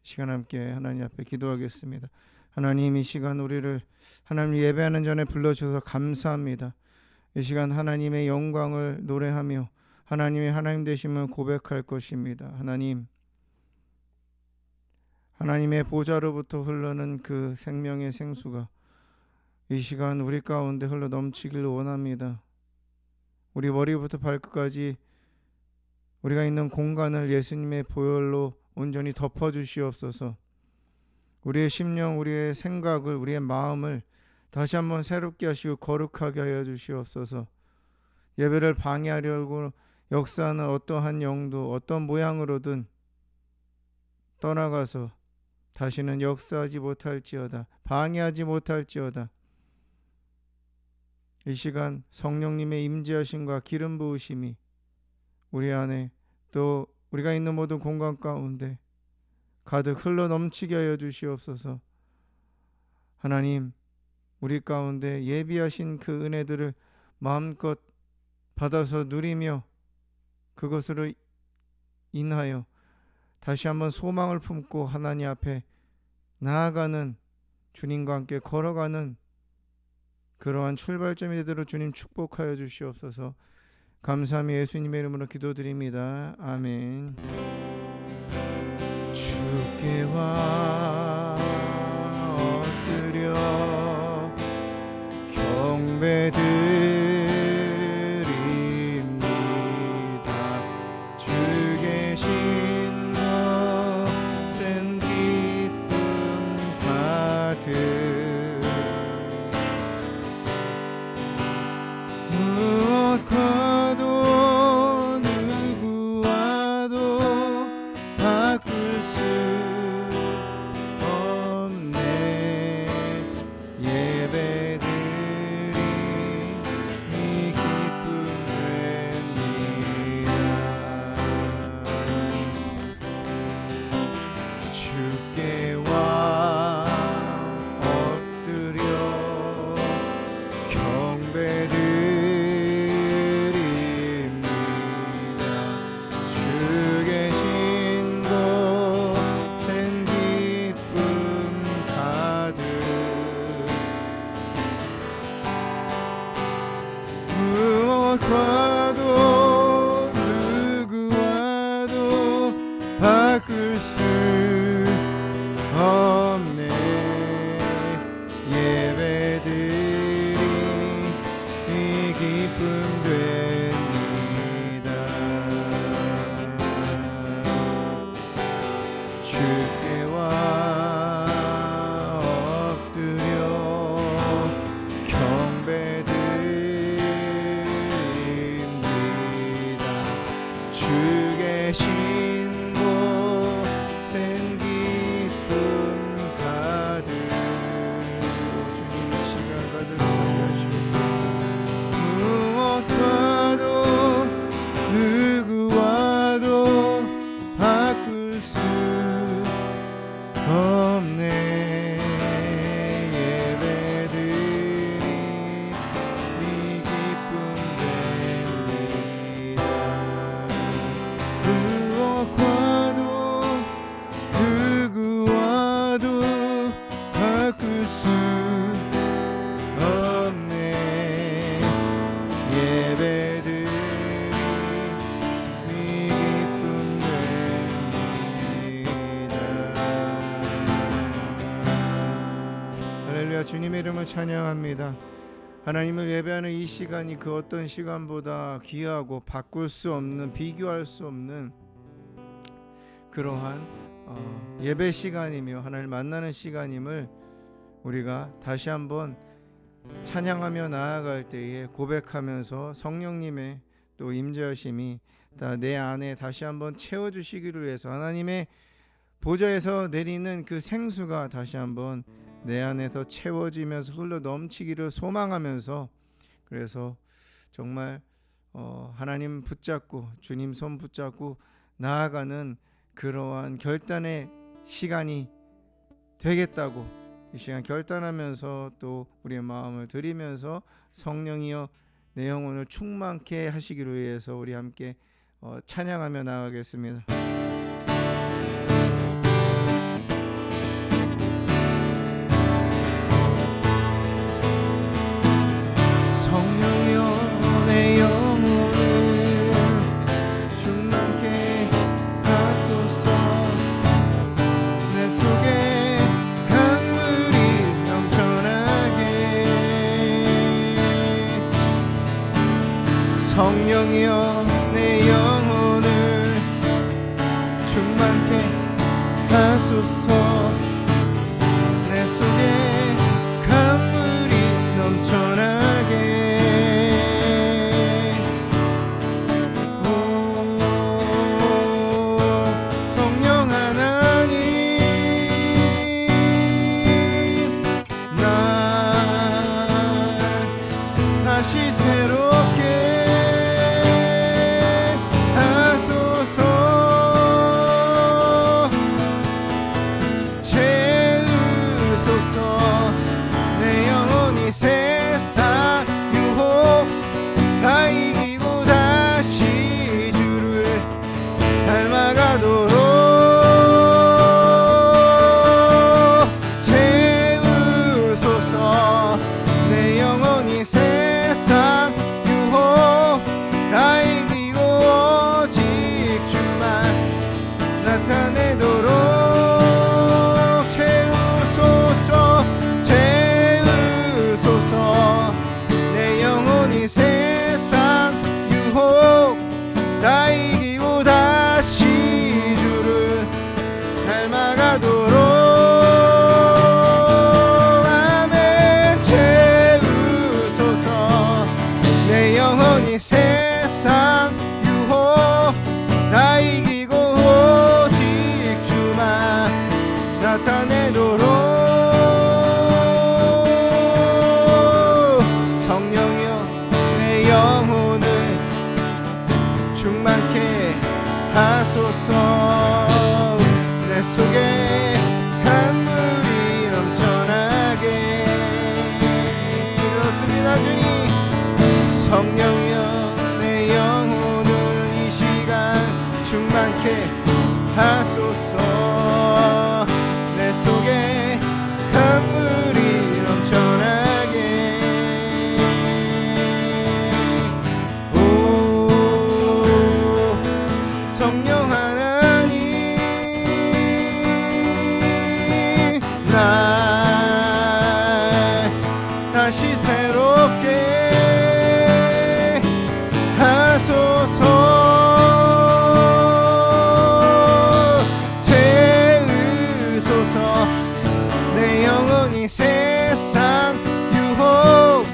시간 함께 하나님 앞에 기도하겠습니다. 하나님, 이 시간 우리를 하나님 예배하는 전에 불러주셔서 감사합니다. 이 시간 하나님의 영광을 노래하며 하나님의 하나님 되심을 고백할 것입니다. 하나님의 보좌로부터 흐르는 그 생명의 생수가 이 시간 우리 가운데 흘러 넘치기를 원합니다. 우리 머리부터 발끝까지 우리가 있는 공간을 예수님의 보혈로 온전히 덮어주시옵소서. 우리의 심령, 우리의 생각을, 우리의 마음을 다시 한번 새롭게 하시고 거룩하게 하여 주시옵소서. 예배를 방해하려고 역사하는 어떠한 영도 어떤 모양으로든 떠나가서 다시는 역사하지 못할지어다, 방해하지 못할지어다. 이 시간 성령님의 임재하심과 기름 부으심이 우리 안에 또 우리가 있는 모든 공간 가운데 가득 흘러 넘치게 하여 주시옵소서. 하나님, 우리 가운데 예비하신 그 은혜들을 마음껏 받아서 누리며 그것으로 인하여 다시 한번 소망을 품고 하나님 앞에 나아가는, 주님과 함께 걸어가는 그러한 출발점이 되도록 주님 축복하여 주시옵소서. 감사하며 예수님의 이름으로 기도드립니다. 아멘. 주께와 엎드려 경배드립니다. 주 계신 곳엔 기쁨 가득, 무엇과도 누구와도 바꿀 수 없네. 예배드리 이 기쁨 됩니다. 주께와 엎드려 경배드립니다. 주 계신 곳엔 기쁨 가득, 무엇과도 누구와도 바꿀 수 없네. 예배드리 이 기쁨 됩니다. 주께와 엎드려 경배드립니다. 주 계신 곳엔 기쁨 가득, 주님 이 시간 가득 차지하시옵소서. 무엇과도 누구와도 바꿀 수 없네. 예배드리 이 기쁨 됩니다. 무엇과도 누구와도 바꿀 수 없네. 예배드리 이 기쁨 됩니다. 할렐루야. 주님의 이름을 찬양합니다. 하나님을 예배하는 이 시간이 그 어떤 시간보다 귀하고 바꿀 수 없는, 비교할 수 없는 그러한 예배 시간이며 하나님을 만나는 시간임을 우리가 다시 한번 찬양하며 나아갈 때에 고백하면서 성령님의 또 임재하심이 다 내 안에 다시 한번 채워주시기를 위해서 하나님의 보좌에서 내리는 그 생수가 다시 한번 내 안에서 채워지면서 흘러 넘치기를 소망하면서, 그래서 정말 하나님 붙잡고 주님 손 붙잡고 나아가는 그러한 결단의 시간이 되겠다고 이 시간 결단하면서 또 우리의 마음을 드리면서 성령이여 내 영혼을 충만케 하시기를 위해서 우리 함께 찬양하며 나아가겠습니다. 충만케 하소서. 내 속에 강물이 넘쳐나게. 오 성령 하나님, 날 다시 새롭게 하소서. 채우소서. 내 영혼이 세상 유혹 다 이기고 다시 주를 닮아가도록 채우소서. 내 영혼이 세상 유혹 다 이기고 오직 주만 나타내도록 채우소서. 채우소서. 내 영혼이 세상 유혹 다 이기고 다시 주를 닮아가도록. 아멘. 채우소서. 내 영혼이 세상 유혹 다 이기고 오직 주만 나타내도록. 성령이여 내 영혼을 충만케 하소서. 내 속에 강물이 넘쳐나게. 그렇습니다 주님. 성령이여 내 영혼을 이 시간 충만케 하소서. 내 속에 강물이 넘쳐나게. 오 성령 하나님, 날 다시 새롭게 하소서. 채우소서. 내 영혼이 세상 유혹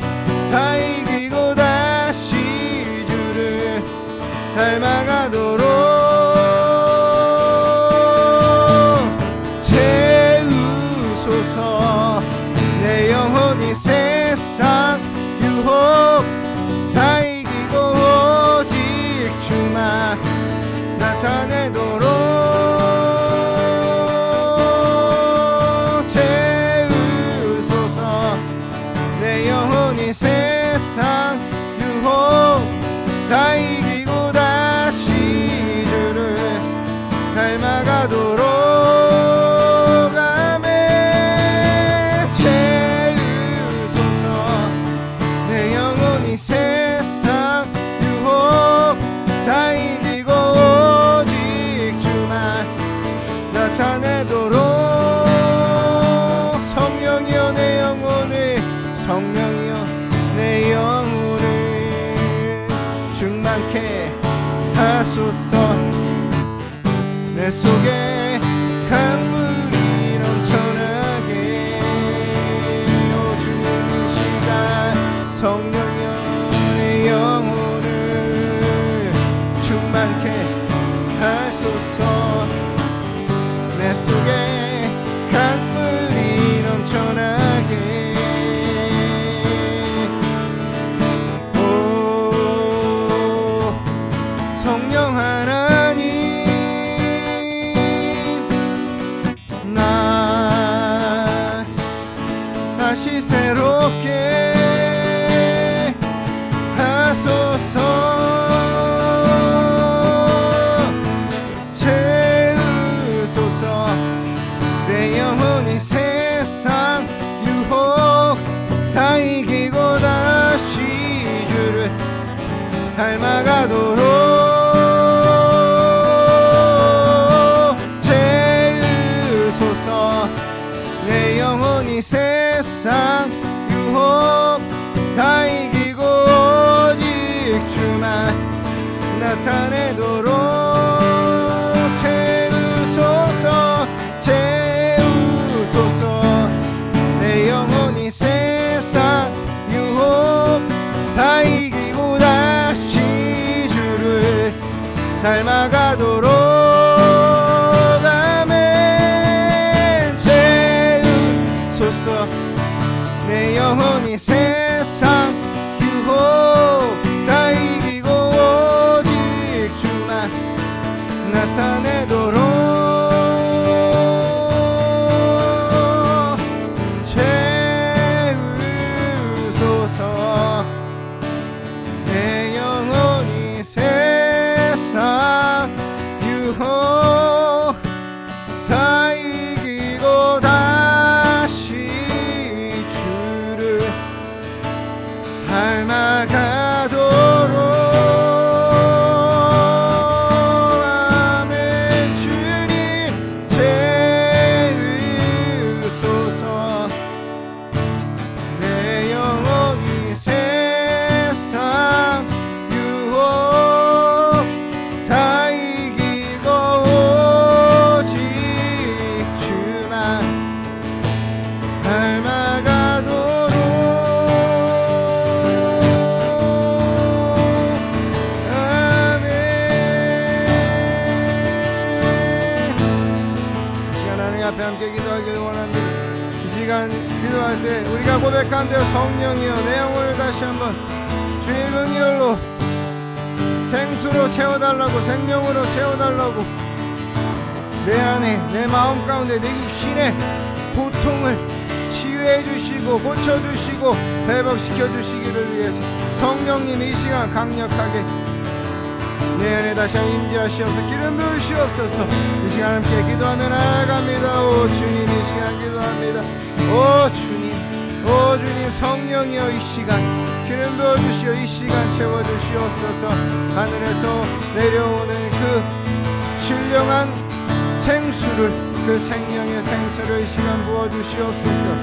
다 이기고 다시 주를 닮아가도록 채우소서. 내 영혼이 세상 유혹 다 이기고 오직 주만 나타내도록 채우소서. 내 영혼이 세상 유혹 다 이기고 다시 주를 닮아가도록. 아멘. 채우소서. 내 영혼이 세상 유혹 다 이기고 오직 주만 나타내도록. 성령이여 내 영혼을, 성령이여 내 영혼을 충만케 하소서. 내 속에 강물이 넘쳐나게. 오 주님 이 시간 성령이여 내 영혼을 충만케 하소서. 내 속에 강물이 넘쳐나게. 오 성령 하나님, 앞에 함께 기도하기를 원합니다. 이 시간 기도할 때 우리가 고백한대요. 성령이여 내 영혼을 다시 한번 주의 능력으로 생수로 채워달라고, 생명으로 채워달라고, 내 안에 내 마음 가운데 내 육신의 고통을 치유해 주시고 고쳐주시고 회복시켜 주시기를 위해서 성령님 이 시간 강력하게 내 안에 다시 한번 임재하시옵소서. 기름 부으시옵소서. 이 시간 함께 기도하며 나아갑니다. 오 주님 이 시간 기도합니다. 오 주님, 오 주님 성령이여 이 시간 기름 부어주시어 이 시간 채워주시옵소서. 하늘에서 내려오는 그 신령한 생수를, 그 생명의 생수를 이 시간 부어주시옵소서.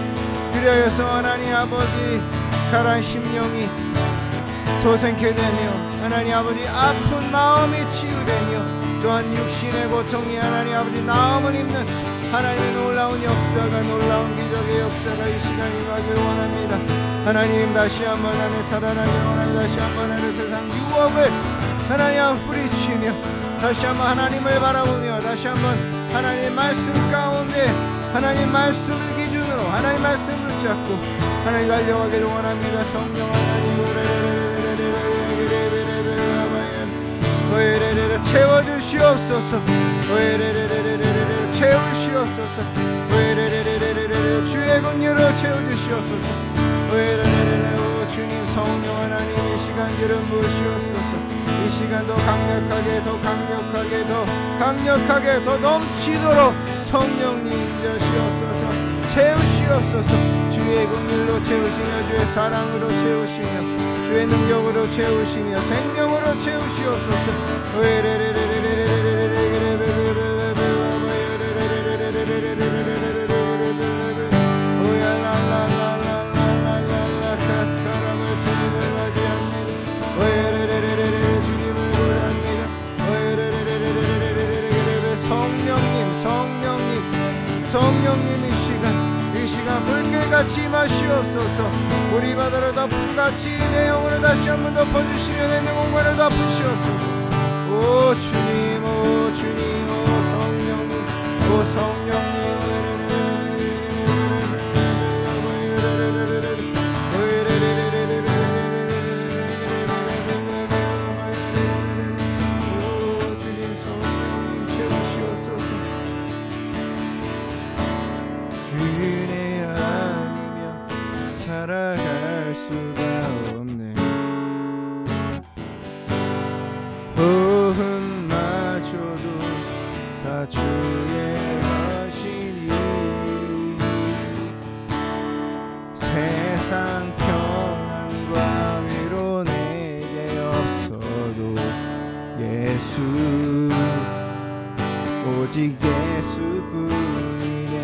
그리하여서 하나님 아버지 가라앉은 심령이 소생케 되며 하나님 아버지 아픈 마음이 치유되며 또한 육신의 고통이 하나님 아버지 나음을 입는 하나님의 놀라운 역사가, 놀라운 기적의 역사가 이 시간 임하기를 원합니다. 하나님 다시 한번 하늘 살아나기를 원합니다. 다시 한번 하늘 세상 유혹을 하나님 한번 뿌리치며 다시 한번 하나님을 바라보며 다시 한번 하나님 말씀 가운데 하나님 말씀을 기준으로 하나님 말씀 붙잡고 하나님 달려가기를 원합니다. 성령 하나님 채워주시옵소서. 채우시옵소서. 주의 긍휼로 채워주시옵소서. 주님 성령 하나님 이 시간 기름 부으시옵소서. 이 시간 더 강력하게 더 강력하게 더 강력하게 더 넘치도록 성령님 임재하시옵소서. 채우시옵소서. 주의 긍휼로 채우시며 주의 사랑으로 채우시며 주의 능력으로 채우시며 생명으로 채우시옵소서. 성령님 이 시간 물결같이 임하시옵소서. 우리 바다를 덮음같이 내 영혼을 다시 한번 덮어주시며 내 영혼을 덮으시옵소서. 오 주님, 오 주님, 오 성령님, 오 성령님. 살아갈 수가 없네. 호흡마저도 다 주의 것이니 세상 평안과 위로 내게 없어도 예수 오직 예수뿐이네.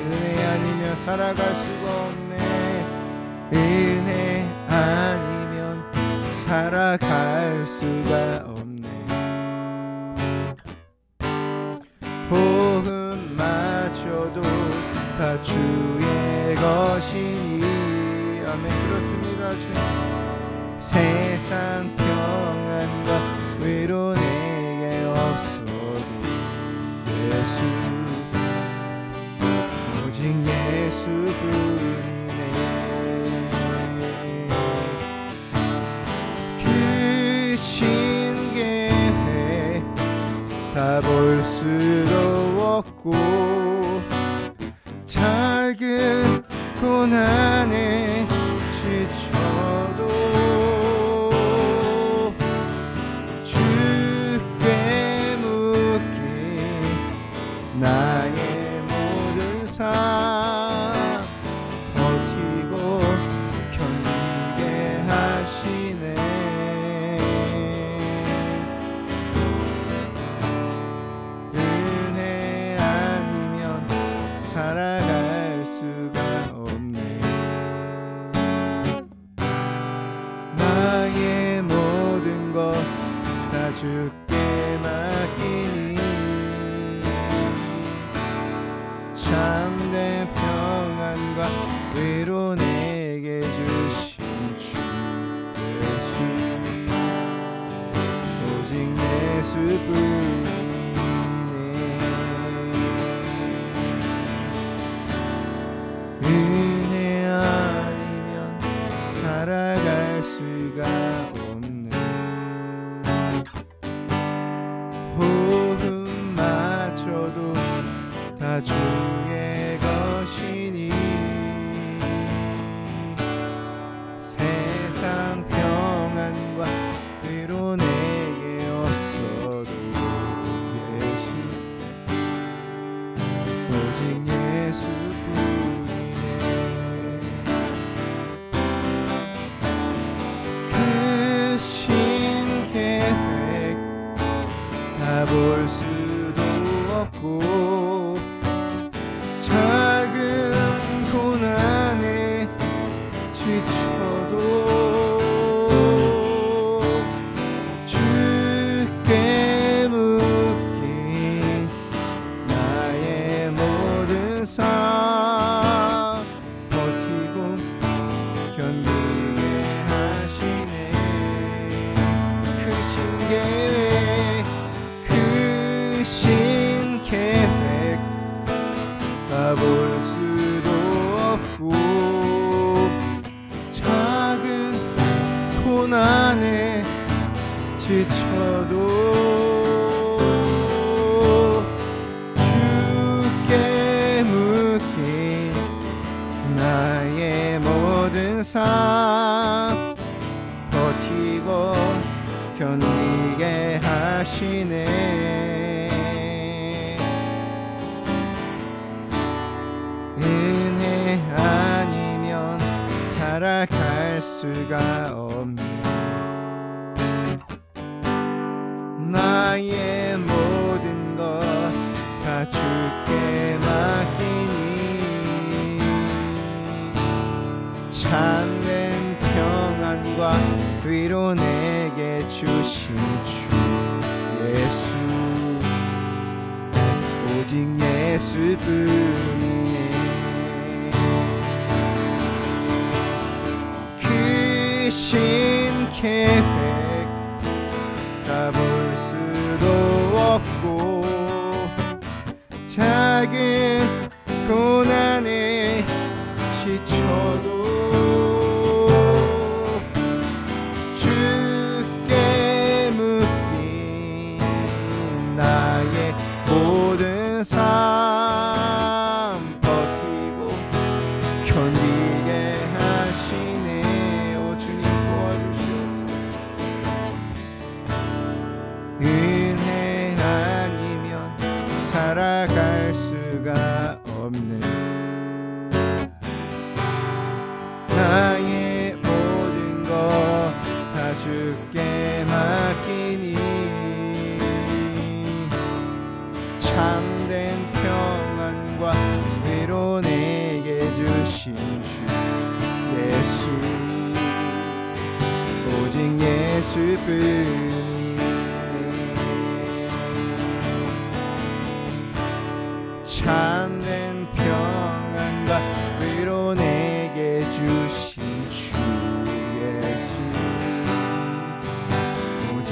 은혜 아니면 살아갈 수가 없네. 은혜 아니면 살아갈 수가 없네. 호흡마저도 다 주의 것이니. 아멘. 그렇습니다. 주님 세상 평안과 위로 내게 없어도 예수 오직 예수뿐이네. 그 신계회 다 볼 수도 없고 작은 고난에 지쳐도 주께 묻기 나의 모든 삶 버티고 견디게 하시네. 은혜 아니면 없고 작은 고난에 지쳐도 주께 묶인 나의 모든 삶 버티고 견디게 하시네. 크신 계획 크신 계획 가볼 수도 없고 작은 고난에 지쳐도 주께 묶인 나의 모든 삶 버티고 견디게 하시네. 은혜 아니면 살아갈 수가 없네. 나의 모든 것 다 주께 맡기니 참된 평안과 위로 내게 주신 주 예수 오직 예수뿐이네. 크신 계획 가볼 수도 없고 작은 고난에 지쳐도 주께 묶인 나의 모든 삶 버티고 견디게 하시네. 오 주님 도와주시옵소서. 은혜 아니면 살아갈 수가 없네. 나의 모든 것 다 주께 맡기니 참된 평안과 위로 내게 주신 주 예수 오직 예수뿐이네. 참된 평안과 위로 내게 주신 주 예수 오직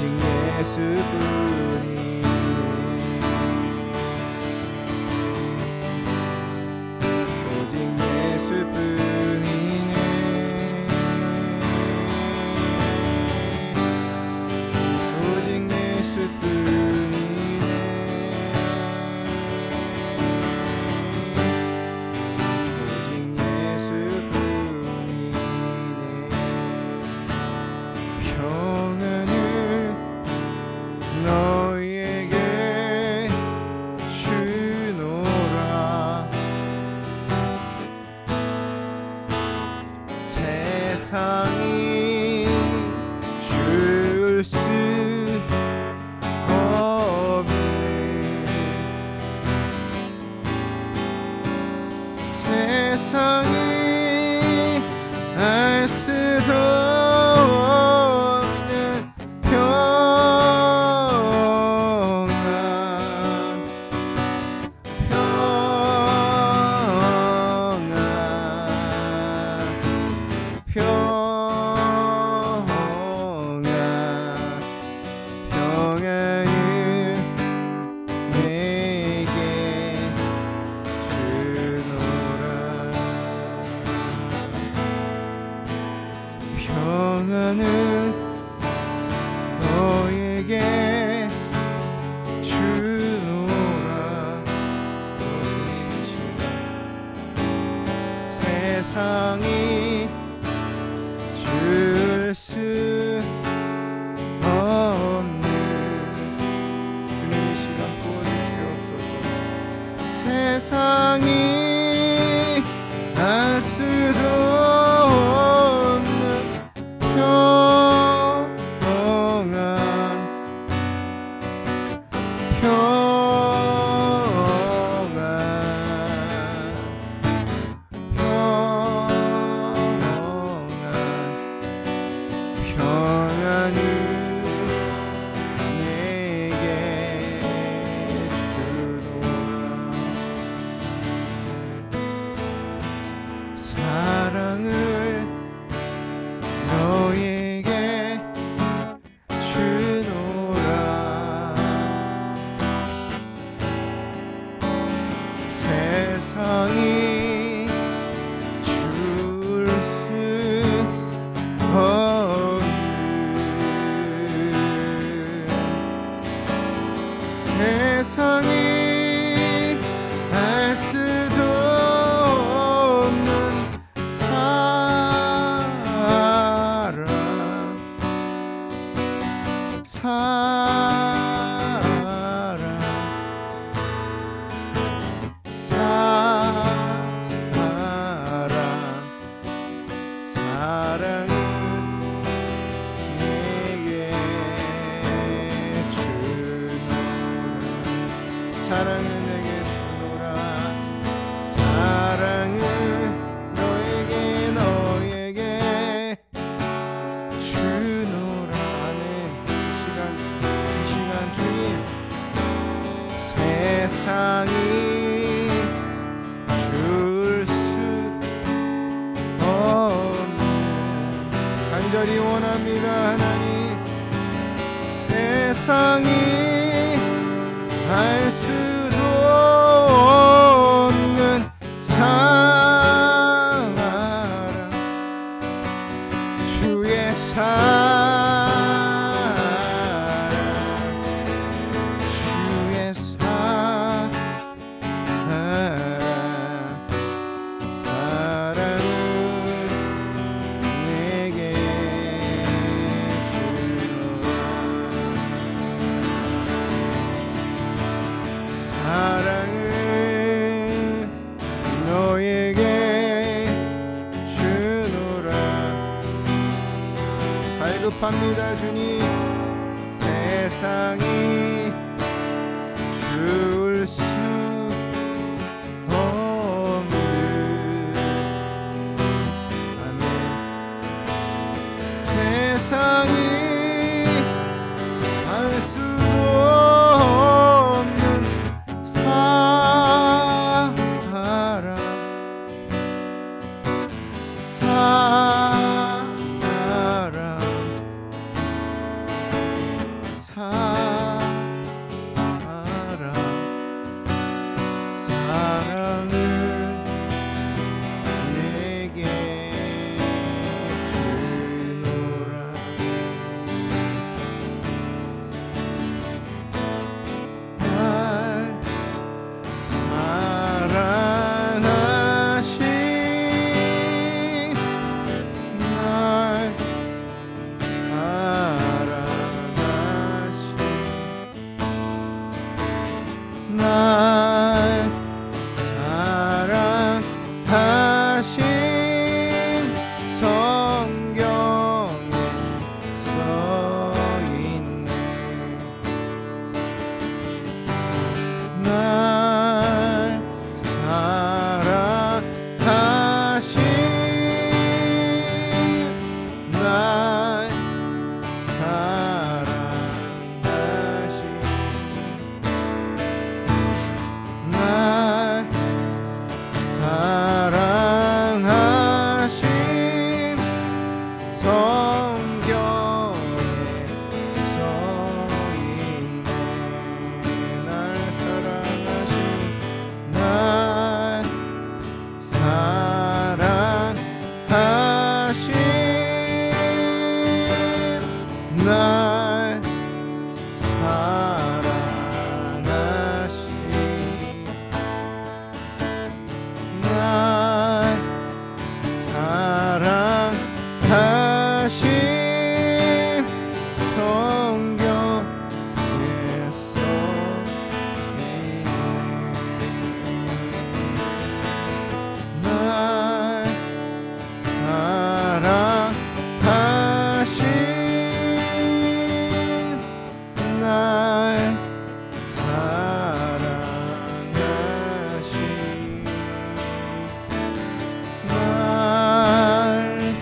예수뿐이네. 오직 예수뿐이네. 오직 예수뿐이네. 평안을 너에게 주노라. 세상이 줄 수 없네. 세상이 알 수도 없는 평안 평안을 내게 주노라. 평안을 너에게 주노라. 세상이 줄 수 없는 주님 이 시간 부어주시옵소서. 세상이 알 수도 없는 평안 사랑을 내게 주노라. 사랑을 너에게 주노라. 아멘. 이 시간 주님, 세상이 줄 수 없는, 간절히 원합니다. 하나님, 세상이 알 수도 없는 사랑, 주의 사랑, 주의 사랑을 내게 사랑을 너에게 주노라. 발급합니다. 주님, 세상이 줄 수 없는, 아멘. 세상이 알 수도 없는 사랑, 사랑을 내게 주노라. 날 사랑하신, 날 사랑하신 성경에 써있네. 날 사랑하신, 날 사랑하신, 날 사랑하신 성경에 써있네. 날 사랑하신, 날 사랑하신, 날 사랑하신 성경에 써있네. 날 사랑하신, 날 사랑하신, 날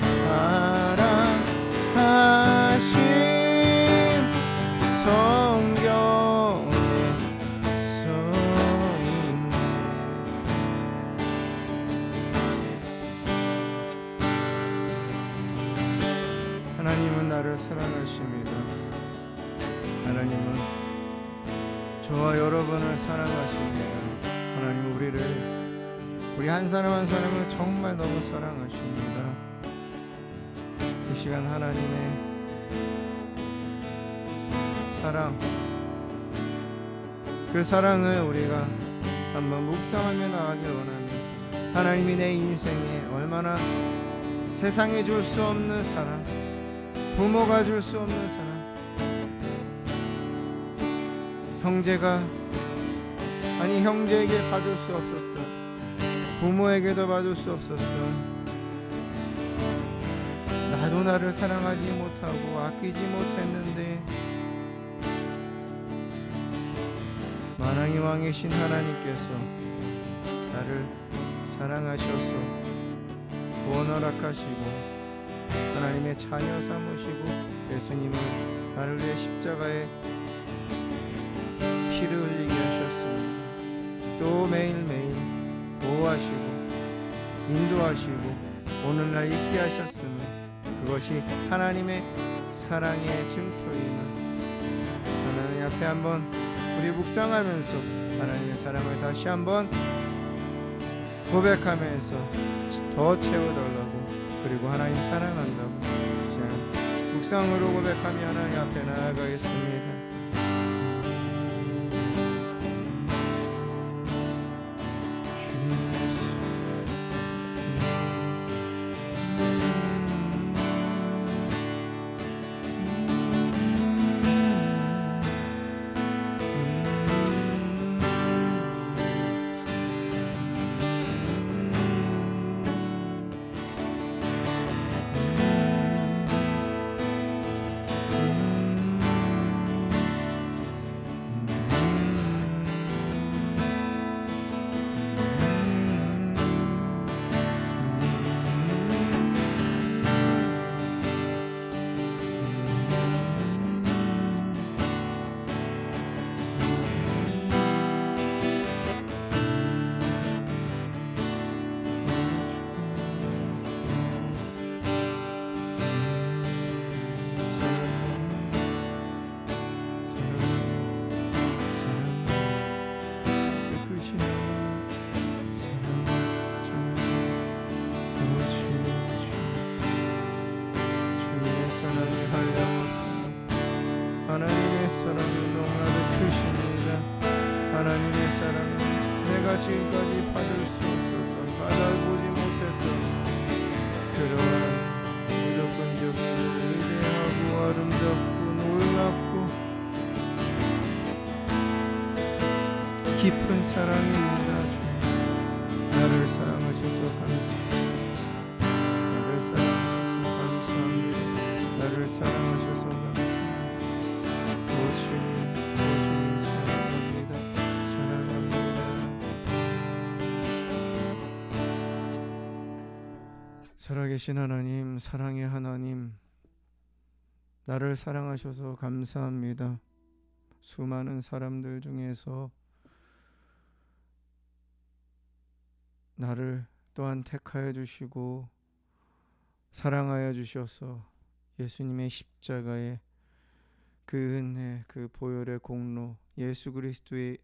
사랑하신 성경에 써있네. 하나님은 나를 사랑하십니다. 하나님은 저와 여러분을 사랑하십니다. 하나님, 우리 한 사람 한 사람을 정말 너무 사랑하십니다. 이 시간 하나님의 사랑, 그 사랑을 우리가 한번 묵상하며 나가길 원합니다. 하나님이 내 인생에 얼마나 세상에 줄 수 없는 사랑, 부모가 줄 수 없는 사랑, 형제에게 받을 수 없었던, 부모에게도 받을 수 없었던, 나도 나를 사랑하지 못하고 아끼지 못했는데 만왕의 왕이신 하나님께서 나를 사랑하셔서 구원 허락하시고 하나님의 자녀 삼으시고 예수님을 나를 위해 십자가에 피를 흘리게 하셨습니다. 또 매일매일 보호하시고 인도하시고 오늘날 있게 하셨으니 그것이 하나님의 사랑의 증표이며 하나님 앞에 한번 우리 묵상하면서 하나님의 사랑을 다시 한번 고백하면서 더 채워달라고 그리고 하나님 사랑한다고 묵상으로 고백하며 하나님 앞에 나아가겠습니다. 하나님의 사랑은 너무나도 크십니다. 하나님의 사랑은 내가 지금까지 받을 수 없었던 받아보지 못했던 그러한 무조건적이고 위대하고 아름답고 놀랍고 깊은 사랑입니다. 주 나를 사랑하셔서 감사합니다. 나를 사랑하셔서 감사합니다. 나를 사랑하셔서 감사합니다. 주님 사랑합니다. 살아계신 하나님, 사랑의 하나님, 나를 사랑하셔서 감사합니다. 수많은 사람들 중에서 나를 또한 택하여 주시고 사랑하여 주셔서 예수님의 십자가에 그 은혜, 그 보혈의 공로, 예수 그리스도를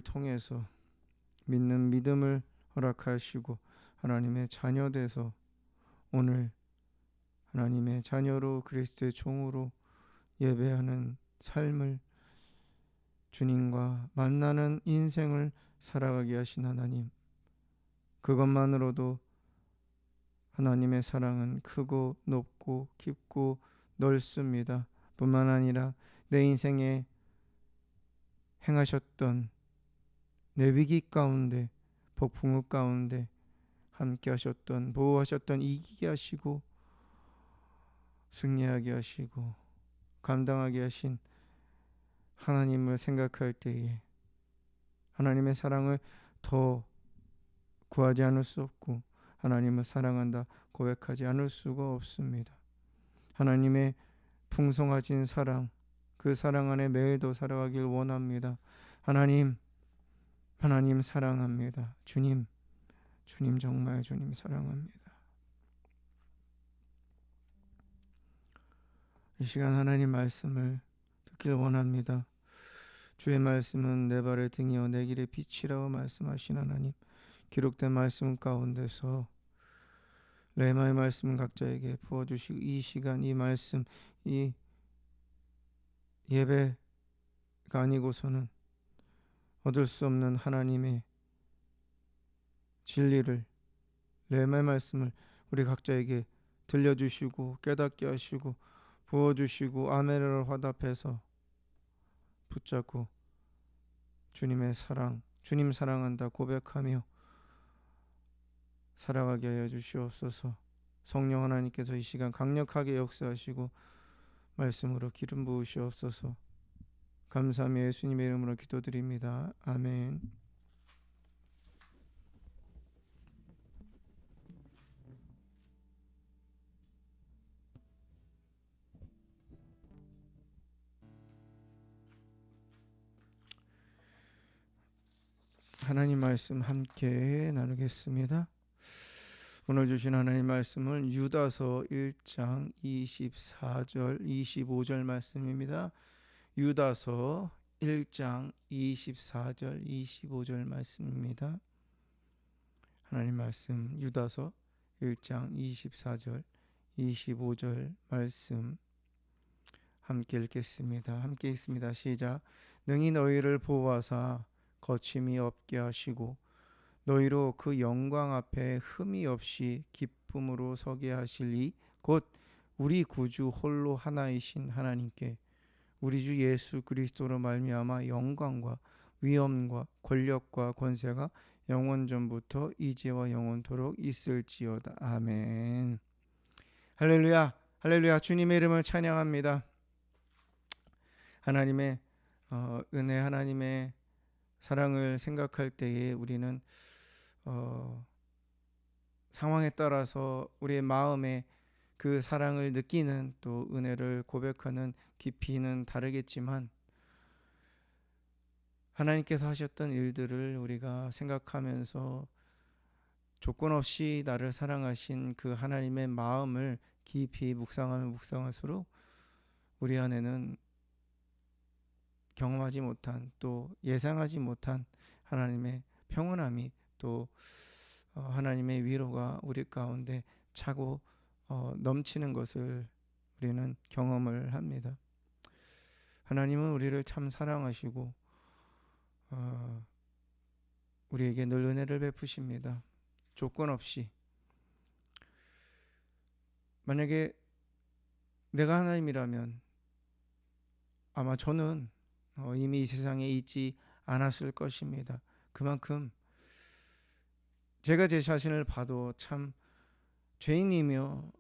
통해서 믿는 믿음을 허락하시고 하나님의 자녀 돼서 오늘 하나님의 자녀로 그리스도의 종으로 예배하는 삶을 주님과 만나는 인생을 살아가게 하신 하나님, 그것만으로도 하나님의 사랑은 크고 높고 깊고 넓습니다. 뿐만 아니라 내 인생에 행하셨던 내 위기 가운데 폭풍우 가운데 함께 하셨던 보호하셨던 이기게 하시고 승리하게 하시고 감당하게 하신 하나님을 생각할 때에 하나님의 사랑을 더 구하지 않을 수 없고 하나님을 사랑한다 고백하지 않을 수가 없습니다. 하나님의 풍성하신 사랑, 그 사랑 안에 매일도 살아가길 원합니다. 하나님 사랑합니다. 주님 정말 주님 사랑합니다. 이 시간 하나님 말씀을 듣길 원합니다. 주의 말씀은 내 발의 등이요 내 길의 빛이라고 말씀하신 하나님, 기록된 말씀 가운데서 레마의 말씀 각자에게 부어주시고 이 시간 이 말씀 이 예배가 아니고서는 얻을 수 없는 하나님의 진리를 레마의 말씀을 우리 각자에게 들려주시고 깨닫게 하시고 부어주시고 아멘을 화답해서 붙잡고 주님의 사랑, 주님 사랑한다 고백하며 살아가게 하여 주시옵소서. 성령 하나님께서 이 시간 강력하게 역사하시고 말씀으로 기름 부으시옵소서. 감사하며 예수님의 이름으로 기도드립니다. 아멘. 하나님 말씀 함께 나누겠습니다. 오늘 주신 하나님 말씀은 유다서 1장 24절 25절 말씀입니다. 유다서 1장 24절 25절 말씀입니다. 하나님 말씀 유다서 1장 24절 25절 말씀 함께 읽겠습니다. 함께 읽습니다. 시작. 능히 너희를 보호하사 거침이 없게 하시고 너희로 그 영광 앞에 흠이 없이 기쁨으로 서게 하시리 곧 우리 구주 홀로 하나이신 하나님께 우리 주 예수 그리스도로 말미암아 영광과 위엄과 권력과 권세가 영원 전부터 이제와 영원토록 있을지어다. 아멘. 할렐루야. 할렐루야. 주님의 이름을 찬양합니다. 하나님의 은혜, 하나님의 사랑을 생각할 때에 우리는 상황에 따라서 우리의 마음에 그 사랑을 느끼는 또 은혜를 고백하는 깊이는 다르겠지만 하나님께서 하셨던 일들을 우리가 생각하면서 조건 없이 나를 사랑하신 그 하나님의 마음을 깊이 묵상하면 묵상할수록 우리 안에는 경험하지 못한 또 예상하지 못한 하나님의 평온함이 또 하나님의 위로가 우리 가운데 차고 넘치는 것을 우리는 경험을 합니다. 하나님은 우리를 참 사랑하시고 우리에게 늘 은혜를 베푸십니다. 조건 없이. 만약에 내가 하나님이라면 아마 저는 이미 이 세상에 있지 않았을 것입니다. 그만큼 제가 제 자신을 봐도 참 죄인이며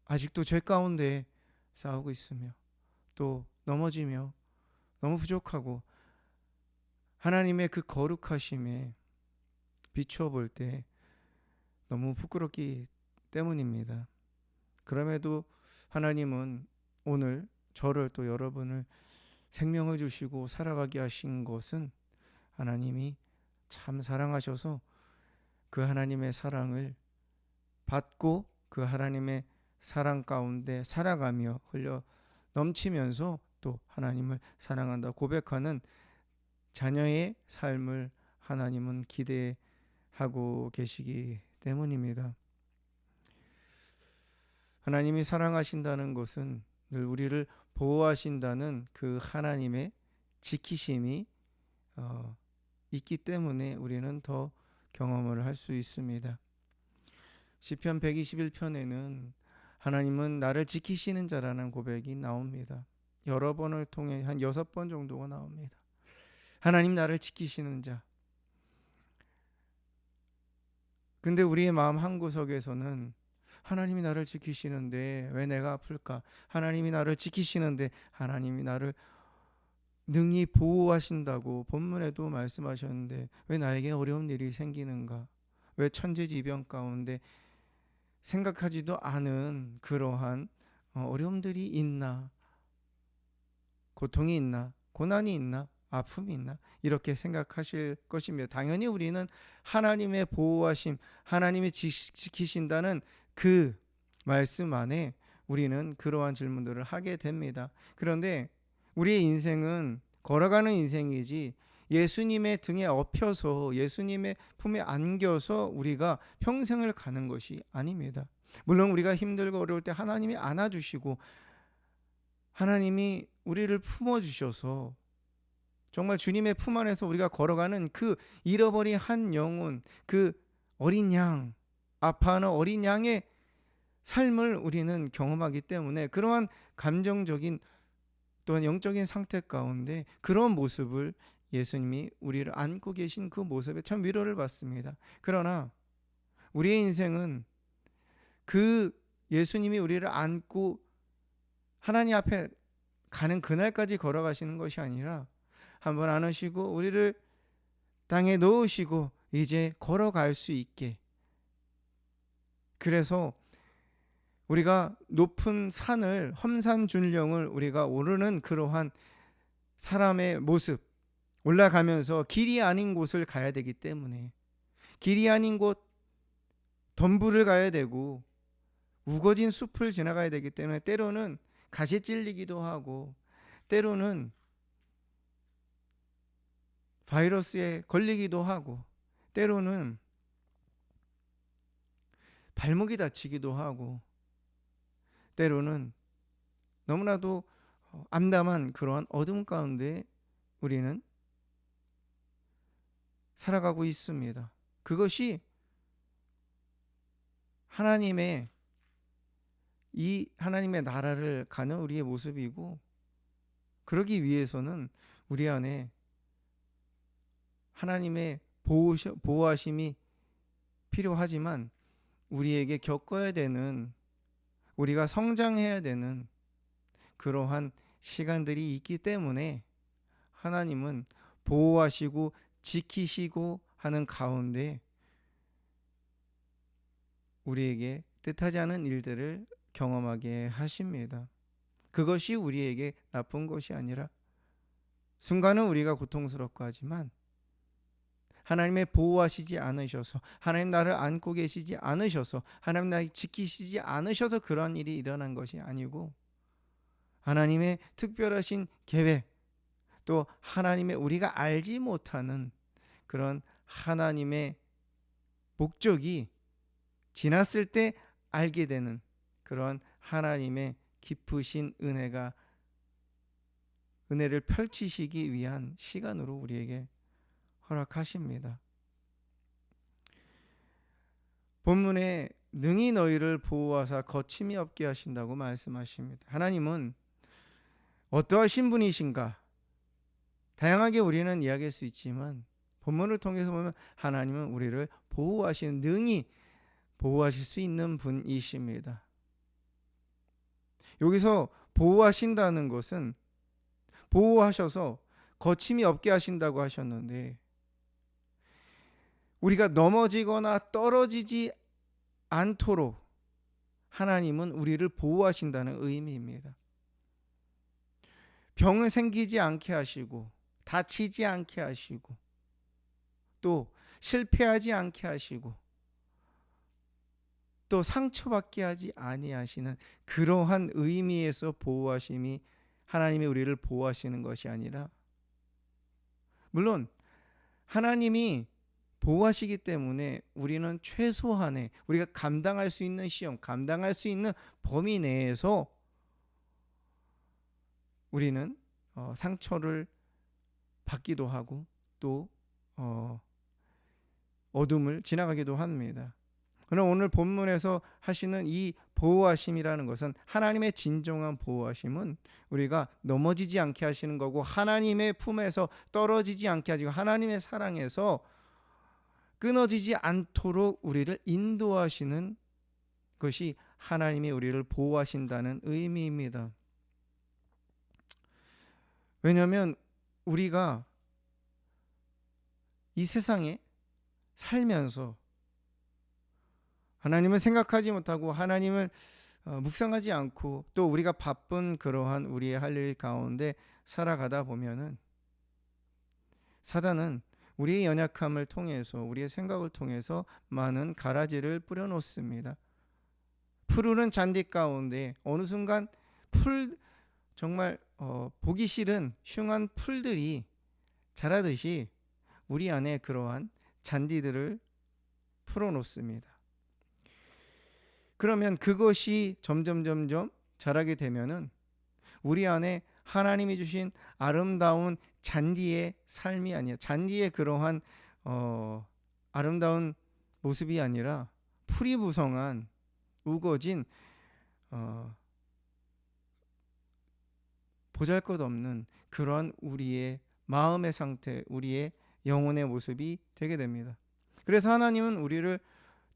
아직도 죄 가운데 싸우고 있으며 또 넘어지며 너무 부족하고 하나님의 그 거룩하심에 비추어 볼 때 너무 부끄럽기 때문입니다. 그럼에도 하나님은 오늘 저를 또 여러분을 생명을 주시고 살아가게 하신 것은 하나님이 참 사랑하셔서 그 하나님의 사랑을 받고 그 하나님의 사랑 가운데 살아가며 흘려 넘치면서 또 하나님을 사랑한다 고백하는 자녀의 삶을 하나님은 기대하고 계시기 때문입니다. 하나님이 사랑하신다는 것은 늘 우리를 보호하신다는 그 하나님의 지키심이 있기 때문에 우리는 더 경험을 할 수 있습니다. 시편 121편에는 하나님은 나를 지키시는 자라는 고백이 나옵니다. 여러 번을 통해 한 6번 정도가 나옵니다. 하나님 나를 지키시는 자. 근데 우리의 마음 한구석에서는 하나님이 나를 지키시는데 왜 내가 아플까? 하나님이 나를 지키시는데 하나님이 나를 능히 보호하신다고 본문에도 말씀하셨는데 왜 나에게 어려운 일이 생기는가? 왜 천재지변 가운데 생각하지도 않은 그러한 어려움들이 있나? 고통이 있나? 고난이 있나? 아픔이 있나? 이렇게 생각하실 것입니다. 당연히 우리는 하나님의 보호하심, 하나님이 지키신다는 그 말씀 안에 우리는 그러한 질문들을 하게 됩니다. 그런데 우리의 인생은 걸어가는 인생이지 예수님의 등에 업혀서 예수님의 품에 안겨서 우리가 평생을 가는 것이 아닙니다. 물론 우리가 힘들고 어려울 때 하나님이 안아주시고 하나님이 우리를 품어주셔서 정말 주님의 품 안에서 우리가 걸어가는 그 잃어버린 한 영혼, 그 어린 양, 아파하는 어린 양의 삶을 우리는 경험하기 때문에 그러한 감정적인 또한 영적인 상태 가운데 그런 모습을 예수님이 우리를 안고 계신 그 모습에 참 위로를 받습니다. 그러나 우리의 인생은 그 예수님이 우리를 안고 하나님 앞에 가는 그날까지 걸어가시는 것이 아니라 한번 안으시고 우리를 땅에 넣으시고 이제 걸어갈 수 있게, 그래서 우리가 높은 산을, 험산준령을 우리가 오르는 그러한 사람의 모습, 올라가면서 길이 아닌 곳을 가야 되기 때문에, 길이 아닌 곳 덤불을 가야 되고 우거진 숲을 지나가야 되기 때문에 때로는 가시 찔리기도 하고 때로는 바이러스에 걸리기도 하고 때로는 발목이 다치기도 하고 때로는 너무나도 암담한 그러한 어둠 가운데 우리는 살아가고 있습니다. 그것이 하나님의 나라를 가는 우리의 모습이고, 그러기 위해서는 우리 안에 하나님의 보호하심이 필요하지만 우리에게 겪어야 되는, 우리가 성장해야 되는 그러한 시간들이 있기 때문에 하나님은 보호하시고 지키시고 하는 가운데 우리에게 뜻하지 않은 일들을 경험하게 하십니다. 그것이 우리에게 나쁜 것이 아니라 순간은 우리가 고통스럽고 하지만 하나님의 보호하시지 않으셔서, 하나님 나를 안고 계시지 않으셔서, 하나님 나를 지키시지 않으셔서 그런 일이 일어난 것이 아니고 하나님의 특별하신 계획, 또 하나님의 우리가 알지 못하는 그런 하나님의 목적이 지났을 때 알게 되는 그런 하나님의 깊으신 은혜를 펼치시기 위한 시간으로 우리에게 허락하십니다. 본문에 능히 너희를 보호하사 거침이 없게 하신다고 말씀하십니다. 하나님은 어떠하신 분이신가? 다양하게 우리는 이야기할 수 있지만 본문을 통해서 보면 하나님은 우리를 능히 보호하실 수 있는 분이십니다. 여기서 보호하신다는 것은 보호하셔서 거침이 없게 하신다고 하셨는데, 우리가 넘어지거나 떨어지지 않도록 하나님은 우리를 보호하신다는 의미입니다. 병을 생기지 않게 하시고 다치지 않게 하시고 또 실패하지 않게 하시고 또 상처받게 하지 아니하시는 그러한 의미에서 보호하심이, 하나님이 우리를 보호하시는 것이 아니라, 물론 하나님이 보호하시기 때문에 우리는 최소한의 우리가 감당할 수 있는 시험, 감당할 수 있는 범위 내에서 우리는 상처를 받기도 하고 또 어둠을 지나가기도 합니다. 그럼 오늘 본문에서 하시는 이 보호하심이라는 것은, 하나님의 진정한 보호하심은 우리가 넘어지지 않게 하시는 거고, 하나님의 품에서 떨어지지 않게 하시고 하나님의 사랑에서 끊어지지 않도록 우리를 인도하시는 것이 하나님이 우리를 보호하신다는 의미입니다. 왜냐하면 우리가 이 세상에 살면서 하나님을 생각하지 못하고 하나님을 묵상하지 않고 또 우리가 바쁜 그러한 우리의 할 일 가운데 살아가다 보면은 사단은 우리의 연약함을 통해서, 우리의 생각을 통해서 많은 가라지를 뿌려놓습니다. 푸르른 잔디 가운데 어느 순간 정말 보기 싫은 흉한 풀들이 자라듯이 우리 안에 그러한 잔디들을 풀어놓습니다. 그러면 그것이 점점 자라게 되면은 우리 안에 하나님이 주신 아름다운 잔디의 삶이 아니라, 잔디의 그러한 아름다운 모습이 아니라 풀이 무성한 우거진 보잘것없는 그러한 우리의 마음의 상태, 우리의 영혼의 모습이 되게 됩니다. 그래서 하나님은 우리를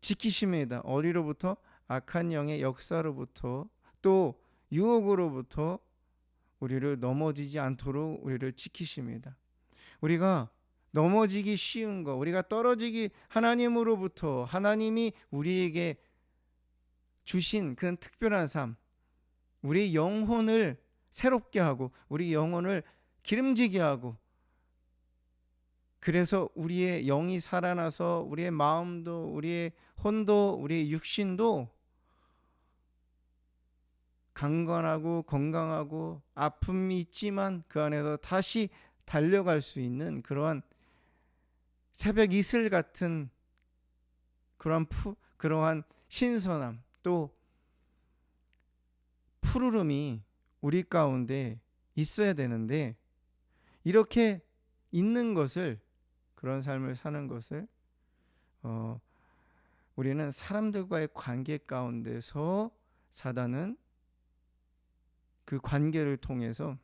지키십니다. 어디로부터? 악한 영의 역사로부터, 또 유혹으로부터 우리를 넘어지지 않도록 우리를 지키십니다. 우리가 넘어지기 쉬운 거, 우리가 떨어지기, 하나님으로부터 하나님이 우리에게 주신 그 특별한 삶, 우리 영혼을 새롭게 하고 우리 영혼을 기름지게 하고, 그래서 우리의 영이 살아나서 우리의 마음도 우리의 혼도 우리의 육신도 강건하고 건강하고 아픔이 있지만 그 안에서 다시 달려갈 수 있는 그러한 새벽 이슬 같은 그러한 신선함, 또 푸르름이 우리 가운데 있어야 되는데, 이렇게 있는 것을, 그런 삶을 사는 것을 우리는 사람들과의 관계 가운데서 사단은 그 관계를 통해서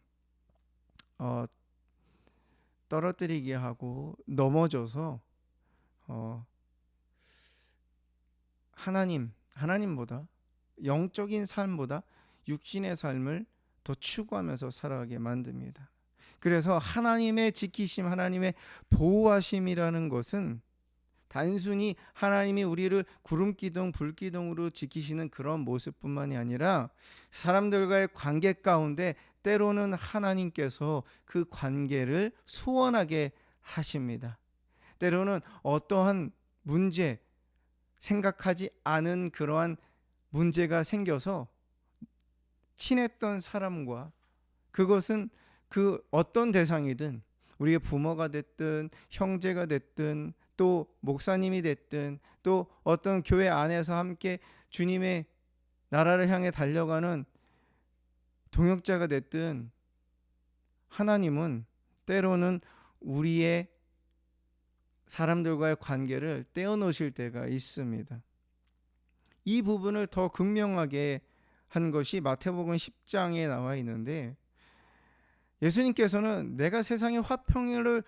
떨어뜨리게 하고 넘어져서 하나님보다, 영적인 삶보다 육신의 삶을 더 추구하면서 살아가게 만듭니다. 그래서 하나님의 지키심, 하나님의 보호하심이라는 것은 단순히 하나님이 우리를 구름기둥 불기둥으로 지키시는 그런 모습뿐만이 아니라 사람들과의 관계 가운데 때로는 하나님께서 그 관계를 소원하게 하십니다. 때로는 어떠한 문제, 생각하지 않은 그러한 문제가 생겨서 친했던 사람과, 그것은 그 어떤 대상이든, 우리의 부모가 됐든 형제가 됐든 또 목사님이 됐든 또 어떤 교회 안에서 함께 주님의 나라를 향해 달려가는 동역자가 됐든, 하나님은 때로는 우리의 사람들과의 관계를 떼어놓으실 때가 있습니다. 이 부분을 더 극명하게 한 것이 마태복음 10장에 나와 있는데, 예수님께서는 내가 세상에 화평을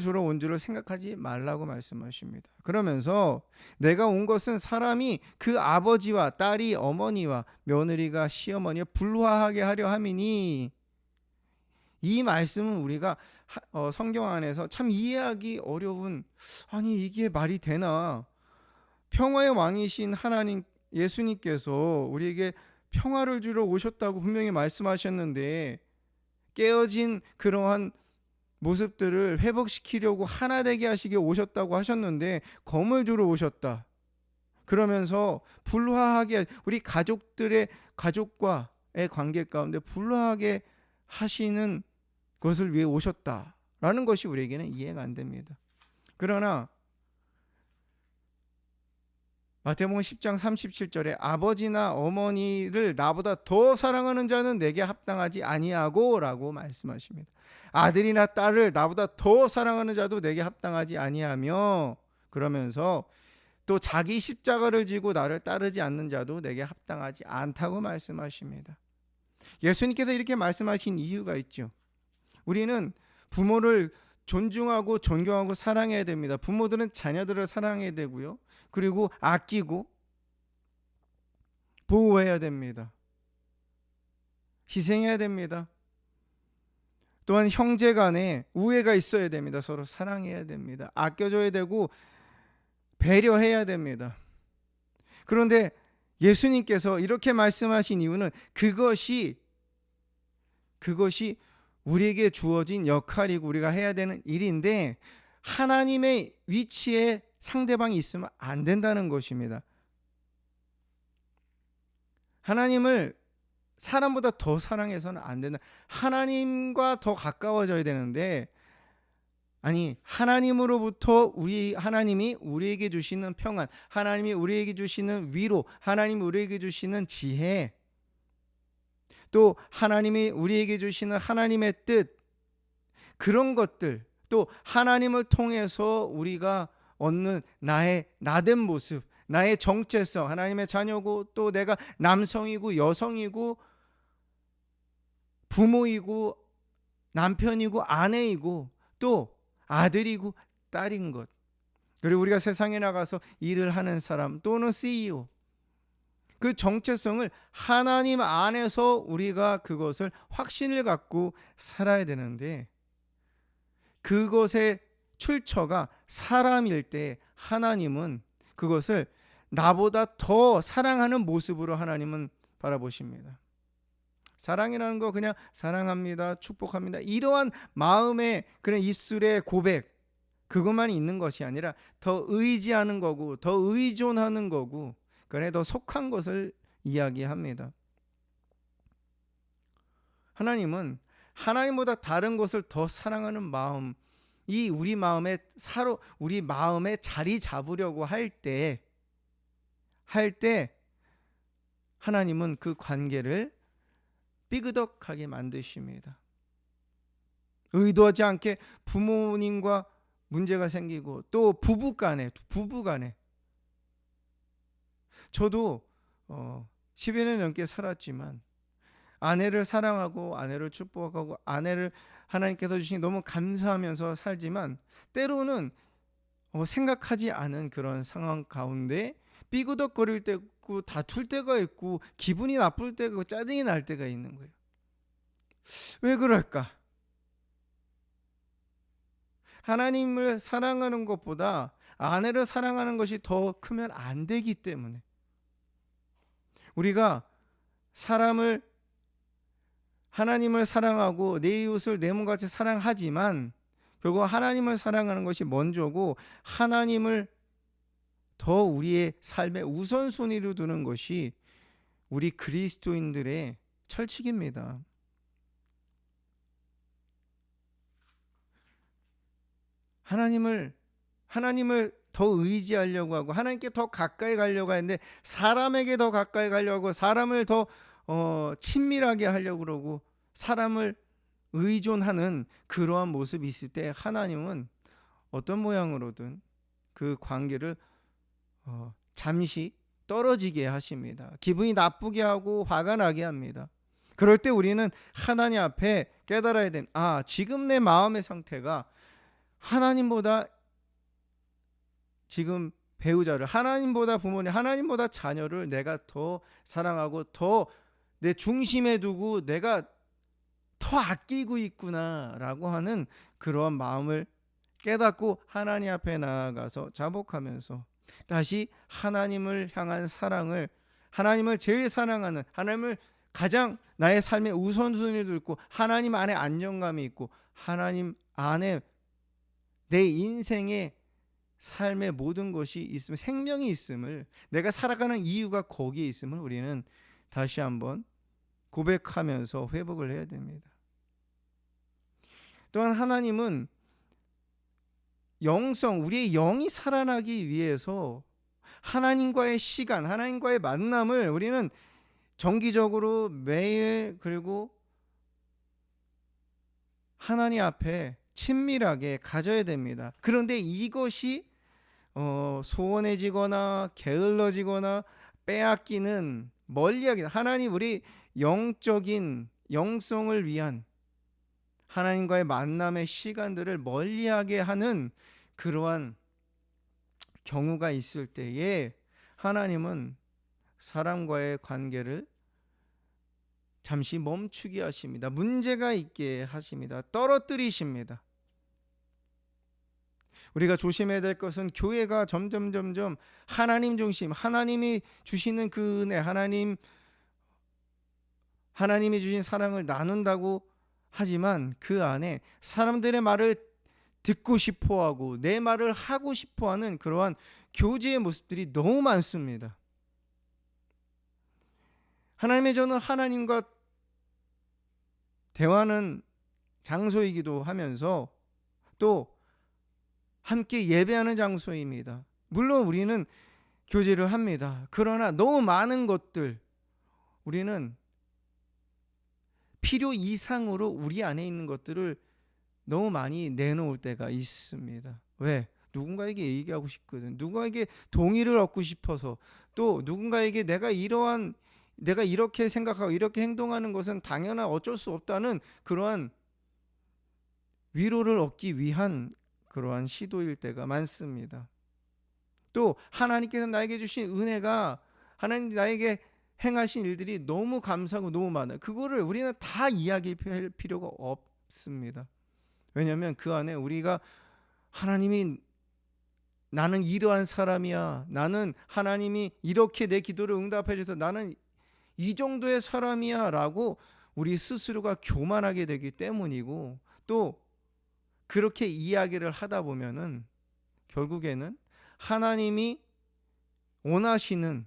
주러 온 줄을 생각하지 말라고 말씀하십니다. 그러면서 내가 온 것은 사람이 그 아버지와 딸이 어머니와 며느리가 시어머니와 불화하게 하려 함이니, 이 말씀은 우리가 성경 안에서 참 이해하기 어려운, 아니 이게 말이 되나, 평화의 왕이신 하나님 예수님께서 우리에게 평화를 주러 오셨다고 분명히 말씀하셨는데, 깨어진 그러한 모습들을 회복시키려고 하나 되게 하시게 오셨다고 하셨는데 검을 주러 오셨다. 그러면서 불화하게, 우리 가족과의 관계 가운데 불화하게 하시는 것을 위해 오셨다라는 것이 우리에게는 이해가 안 됩니다. 그러나 마태복음 10장 37절에 아버지나 어머니를 나보다 더 사랑하는 자는 내게 합당하지 아니하고 라고 말씀하십니다. 아들이나 딸을 나보다 더 사랑하는 자도 내게 합당하지 아니하며, 그러면서 또 자기 십자가를 지고 나를 따르지 않는 자도 내게 합당하지 않다고 말씀하십니다. 예수님께서 이렇게 말씀하신 이유가 있죠. 우리는 부모를 존중하고 존경하고 사랑해야 됩니다. 부모들은 자녀들을 사랑해야 되고요. 그리고 아끼고 보호해야 됩니다. 희생해야 됩니다. 또한 형제 간에 우애가 있어야 됩니다. 서로 사랑해야 됩니다. 아껴줘야 되고 배려해야 됩니다. 그런데 예수님께서 이렇게 말씀하신 이유는 그것이 우리에게 주어진 역할이고 우리가 해야 되는 일인데, 하나님의 위치에 상대방이 있으면 안 된다는 것입니다. 하나님을 사람보다 더 사랑해서는 안 된다. 하나님과 더 가까워져야 되는데, 아니 하나님으로부터 하나님이 우리에게 주시는 평안, 하나님이 우리에게 주시는 위로, 하나님이 우리에게 주시는 지혜, 또 하나님이 우리에게 주시는 하나님의 뜻, 그런 것들, 또 하나님을 통해서 우리가 얻는 나의 나된 모습, 나의 정체성, 하나님의 자녀고 또 내가 남성이고 여성이고 부모이고 남편이고 아내이고 또 아들이고 딸인 것, 그리고 우리가 세상에 나가서 일을 하는 사람 또는 CEO, 그 정체성을 하나님 안에서 우리가 그것을 확신을 갖고 살아야 되는데, 그것의 출처가 사람일 때 하나님은 그것을 나보다 더 사랑하는 모습으로 하나님은 바라보십니다. 사랑이라는 거 그냥 사랑합니다, 축복합니다, 이러한 마음의 그런 입술의 고백, 그것만 있는 것이 아니라 더 의지하는 거고, 더 의존하는 거고, 그래 더 속한 것을 이야기합니다. 하나님은 하나님보다 다른 것을 더 사랑하는 마음, 이 우리 마음에 자리 잡으려고 할 때 하나님은 그 관계를 삐그덕하게 만드십니다. 의도하지 않게 부모님과 문제가 생기고, 또 부부간에 저도 10여 년 넘게 살았지만 아내를 사랑하고 아내를 축복하고 아내를 하나님께서 주신 너무 감사하면서 살지만, 때로는 생각하지 않은 그런 상황 가운데 삐그덕거릴 때 있고, 다툴 때가 있고, 기분이 나쁠 때가 있고, 짜증이 날 때가 있는 거예요. 왜 그럴까? 하나님을 사랑하는 것보다 아내를 사랑하는 것이 더 크면 안 되기 때문에, 우리가 하나님을 사랑하고 내 이웃을 내 몸같이 사랑하지만 결국 하나님을 사랑하는 것이 먼저고, 하나님을 더 우리의 삶의 우선순위로 두는 것이 우리 그리스도인들의 철칙입니다. 하나님을 더 의지하려고 하고, 하나님께 더 가까이 가려고 하는데, 사람에게 더 가까이 가려고 하고, 사람을 더 친밀하게 하려고 그러고, 사람을 의존하는 그러한 모습이 있을 때 하나님은 어떤 모양으로든 그 관계를 잠시 떨어지게 하십니다. 기분이 나쁘게 하고 화가 나게 합니다. 그럴 때 우리는 하나님 앞에 깨달아야 됩니다. 지금 내 마음의 상태가 하나님보다, 지금 배우자를, 하나님보다 부모님, 하나님보다 자녀를 내가 더 사랑하고 더 내 중심에 두고 내가 더 아끼고 있구나라고 하는 그러한 마음을 깨닫고 하나님 앞에 나아가서 자복하면서 다시 하나님을 향한 사랑을, 하나님을 제일 사랑하는, 하나님을 가장 나의 삶의 우선순위로 두고, 하나님 안에 안정감이 있고, 하나님 안에 내 인생의 삶의 모든 것이 있음을, 생명이 있음을, 내가 살아가는 이유가 거기에 있음을 우리는 다시 한번 고백하면서 회복을 해야 됩니다. 또한 하나님은 우리의 영이 살아나기 위해서 하나님과의 시간, 하나님과의 만남을 우리는 정기적으로 매일, 그리고 하나님 앞에 친밀하게 가져야 됩니다. 그런데 이것이 소원해지거나 게을러지거나 빼앗기는, 멀리하기는, 하나님 우리 영적인 영성을 위한 하나님과의 만남의 시간들을 멀리하게 하는 그러한 경우가 있을 때에 하나님은 사람과의 관계를 잠시 멈추게 하십니다. 문제가 있게 하십니다. 떨어뜨리십니다. 우리가 조심해야 될 것은, 교회가 점점 하나님 중심, 하나님이 주시는 그 은혜, 하나님이 주신 사랑을 나눈다고 하지만 그 안에 사람들의 말을 듣고 싶어하고 내 말을 하고 싶어하는 그러한 교제의 모습들이 너무 많습니다. 하나님의 저는 하나님과 대화하는 장소이기도 하면서 또 함께 예배하는 장소입니다. 물론 우리는 교제를 합니다. 그러나 너무 많은 것들, 우리는 필요 이상으로 우리 안에 있는 것들을 너무 많이 내놓을 때가 있습니다. 왜? 누군가에게 얘기하고 싶거든. 누군가에게 동의를 얻고 싶어서, 또 누군가에게 내가 이렇게 생각하고 이렇게 행동하는 것은 당연한, 어쩔 수 없다는 그러한 위로를 얻기 위한 그러한 시도일 때가 많습니다. 또 하나님께서 나에게 주신 은혜가 하나님 나에게 행하신 일들이 너무 감사하고 너무 많아요. 그거를 우리는 다 이야기할 필요가 없습니다. 왜냐하면 그 안에 우리가 하나님이 나는 이러한 사람이야, 나는 하나님이 이렇게 내 기도를 응답해 줘서 나는 이 정도의 사람이야 라고 우리 스스로가 교만하게 되기 때문이고, 또 그렇게 이야기를 하다 보면은 결국에는 하나님이 원하시는,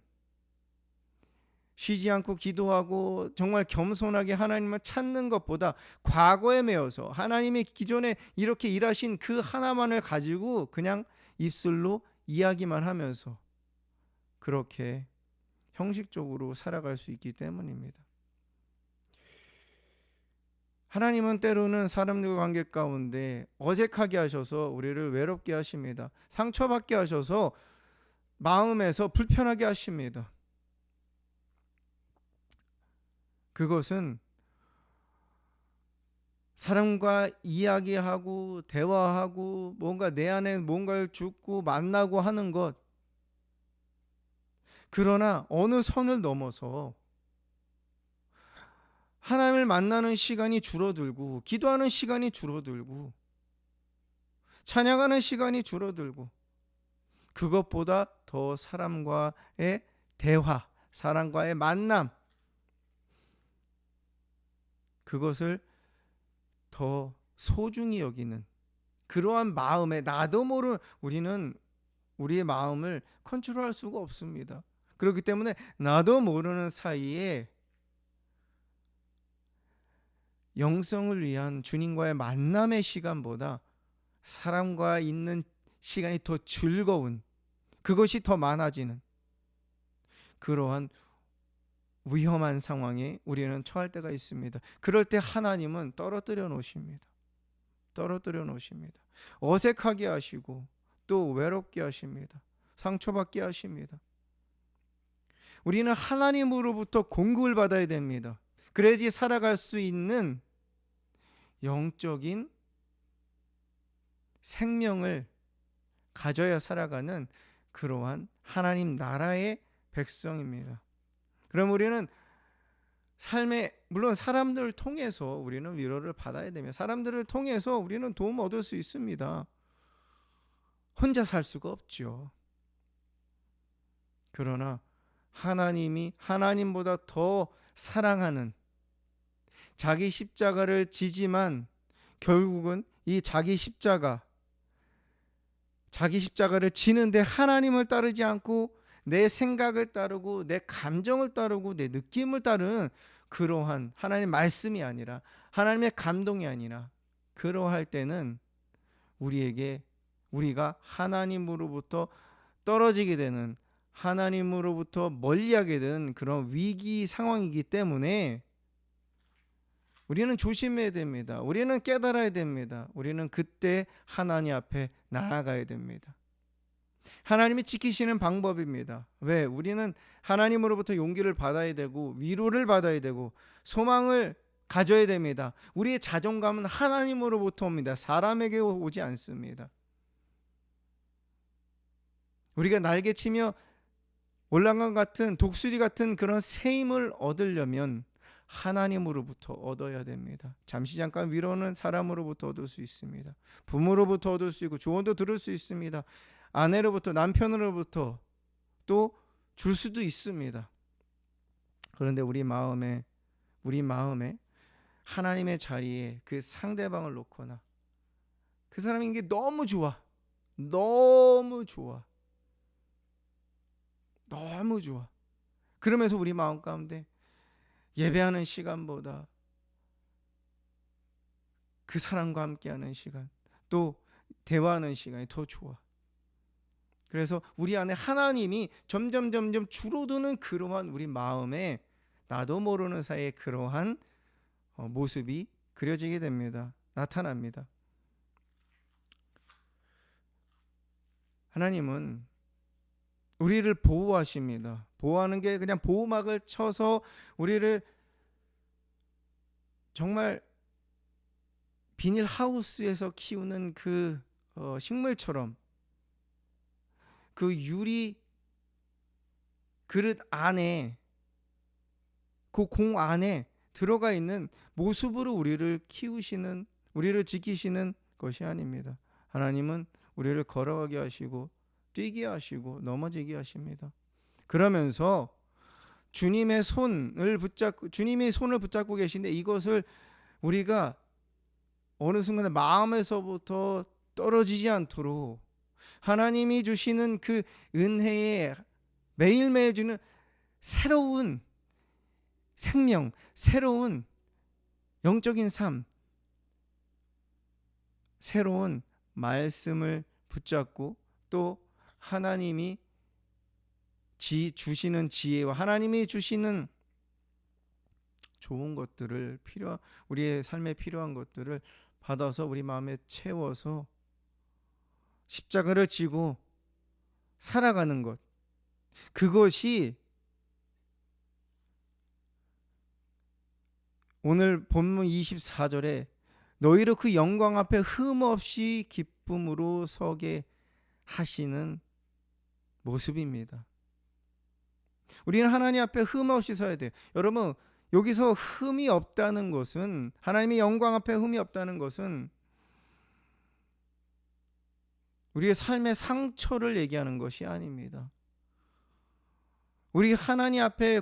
쉬지 않고 기도하고 정말 겸손하게 하나님을 찾는 것보다 과거에 매여서 하나님이 기존에 이렇게 일하신 그 하나만을 가지고 그냥 입술로 이야기만 하면서 그렇게 형식적으로 살아갈 수 있기 때문입니다. 하나님은 때로는 사람들과 관계 가운데 어색하게 하셔서 우리를 외롭게 하십니다. 상처받게 하셔서 마음에서 불편하게 하십니다. 그것은 사람과 이야기하고 대화하고 뭔가 내 안에 뭔가를 줍고 만나고 하는 것, 그러나 어느 선을 넘어서 하나님을 만나는 시간이 줄어들고 기도하는 시간이 줄어들고 찬양하는 시간이 줄어들고, 그것보다 더 사람과의 대화, 사람과의 만남, 그것을 더 소중히 여기는 그러한 마음에, 나도 모르는, 우리는 우리의 마음을 컨트롤할 수가 없습니다. 그렇기 때문에 나도 모르는 사이에 영성을 위한 주님과의 만남의 시간보다 사람과 있는 시간이 더 즐거운, 그것이 더 많아지는 그러한 위험한 상황에 우리는 처할 때가 있습니다. 그럴 때 하나님은 떨어뜨려 놓으십니다. 떨어뜨려 놓으십니다. 어색하게 하시고 또 외롭게 하십니다. 상처받게 하십니다. 우리는 하나님으로부터 공급을 받아야 됩니다. 그래야지 살아갈 수 있는 영적인 생명을 가져야 살아가는 그러한 하나님 나라의 백성입니다. 그럼 우리는 삶에, 물론 사람들을 통해서 우리는 위로를 받아야 되며 사람들을 통해서 우리는 도움을 얻을 수 있습니다. 혼자 살 수가 없죠. 그러나 하나님이 하나님보다 더 사랑하는, 자기 십자가를 지지만 결국은 이 자기 십자가를 지는데 하나님을 따르지 않고 내 생각을 따르고 내 감정을 따르고 내 느낌을 따르는 그러한 하나님의 말씀이 아니라, 하나님의 감동이 아니라, 그러할 때는 우리가 하나님으로부터 떨어지게 되는, 하나님으로부터 멀리하게 되는 그런 위기 상황이기 때문에 우리는 조심해야 됩니다. 우리는 깨달아야 됩니다. 우리는 그때 하나님 앞에 나아가야 됩니다. 하나님이 지키시는 방법입니다. 왜? 우리는 하나님으로부터 용기를 받아야 되고 위로를 받아야 되고 소망을 가져야 됩니다. 우리의 자존감은 하나님으로부터 옵니다. 사람에게 오지 않습니다. 우리가 날개치며 올라간 같은 독수리 같은 그런 새 힘을 얻으려면 하나님으로부터 얻어야 됩니다. 잠시 잠깐 위로는 사람으로부터 얻을 수 있습니다. 부모로부터 얻을 수 있고 조언도 들을 수 있습니다. 아내로부터, 남편으로부터 또 줄 수도 있습니다. 그런데 우리 마음에 하나님의 자리에 그 상대방을 놓거나 그 사람이 이게 너무 좋아, 그러면서 우리 마음 가운데 예배하는 시간보다 그 사람과 함께하는 시간, 또 대화하는 시간이 더 좋아. 그래서 우리 안에 하나님이 점점 줄어드는 그러한 우리 마음에 나도 모르는 사이에 그러한 모습이 그려지게 됩니다. 나타납니다. 하나님은 우리를 보호하십니다. 보호하는 게 그냥 보호막을 쳐서 우리를 정말 비닐하우스에서 키우는 그 식물처럼 그 유리 그릇 안에, 그 공 안에 들어가 있는 모습으로 우리를 키우시는, 우리를 지키시는 것이 아닙니다. 하나님은 우리를 걸어가게 하시고 뛰게 하시고 넘어지게 하십니다. 그러면서 주님이 손을 붙잡고 계신데, 이것을 우리가 어느 순간에 마음에서부터 떨어지지 않도록 하나님이 주시는 그 은혜에 매일매일 주는 새로운 생명, 새로운 영적인 삶, 새로운 말씀을 붙잡고, 또 하나님이 주시는 지혜와 하나님이 주시는 좋은 것들을, 우리의 삶에 필요한 것들을 받아서 우리 마음에 채워서 십자가를 지고 살아가는 것, 그것이 오늘 본문 24절에 너희를 그 영광 앞에 흠없이 기쁨으로 서게 하시는 모습입니다. 우리는 하나님 앞에 흠없이 서야 돼요. 여러분, 여기서 흠이 없다는 것은, 하나님의 영광 앞에 흠이 없다는 것은 우리의 삶의 상처를 얘기하는 것이 아닙니다. 우리 하나님 앞에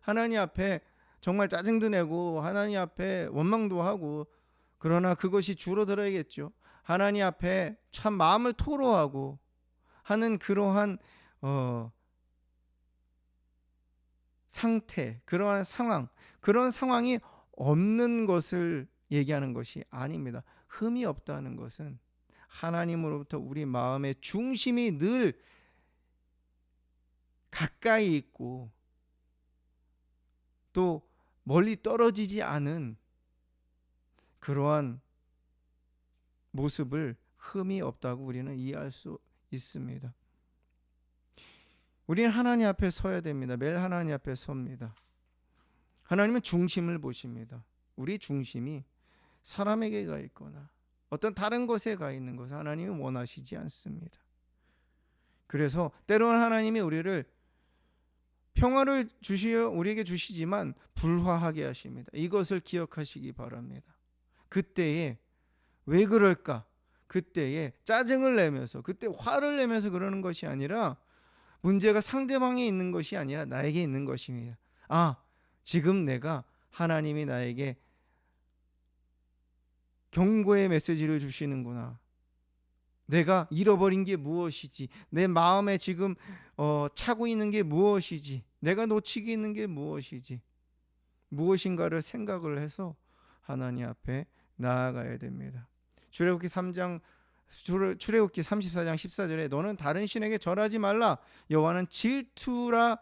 하나님 앞에 정말 짜증도 내고 하나님 앞에 원망도 하고, 그러나 그것이 줄어들어야겠죠. 하나님 앞에 참 마음을 토로하고 하는 그러한 상태, 그러한 상황, 그런 상황이 없는 것을 얘기하는 것이 아닙니다. 흠이 없다는 것은 하나님으로부터 우리 마음의 중심이 늘 가까이 있고 또 멀리 떨어지지 않은 그러한 모습을 흠이 없다고 우리는 이해할 수 있습니다. 우리는 하나님 앞에 서야 됩니다. 매일 하나님 앞에 섭니다. 하나님은 중심을 보십니다. 우리 중심이 사람에게 가 있거나 어떤 다른 것에 가 있는 것을 하나님이 원하시지 않습니다. 그래서 때로는 하나님이 우리를 평화를 우리에게 주시지만 불화하게 하십니다. 이것을 기억하시기 바랍니다. 그때에 왜 그럴까? 그때에 짜증을 내면서, 그때 화를 내면서 그러는 것이 아니라, 문제가 상대방에 있는 것이 아니라 나에게 있는 것입니다. 지금 하나님이 나에게 경고의 메시지를 주시는구나. 내가 잃어버린 게 무엇이지? 내 마음에 지금 차고 있는 게 무엇이지? 내가 놓치고 있는 게 무엇이지? 무엇인가를 생각을 해서 하나님 앞에 나아가야 됩니다. 출애굽기 34장 14절에 너는 다른 신에게 절하지 말라. 여호와는 질투라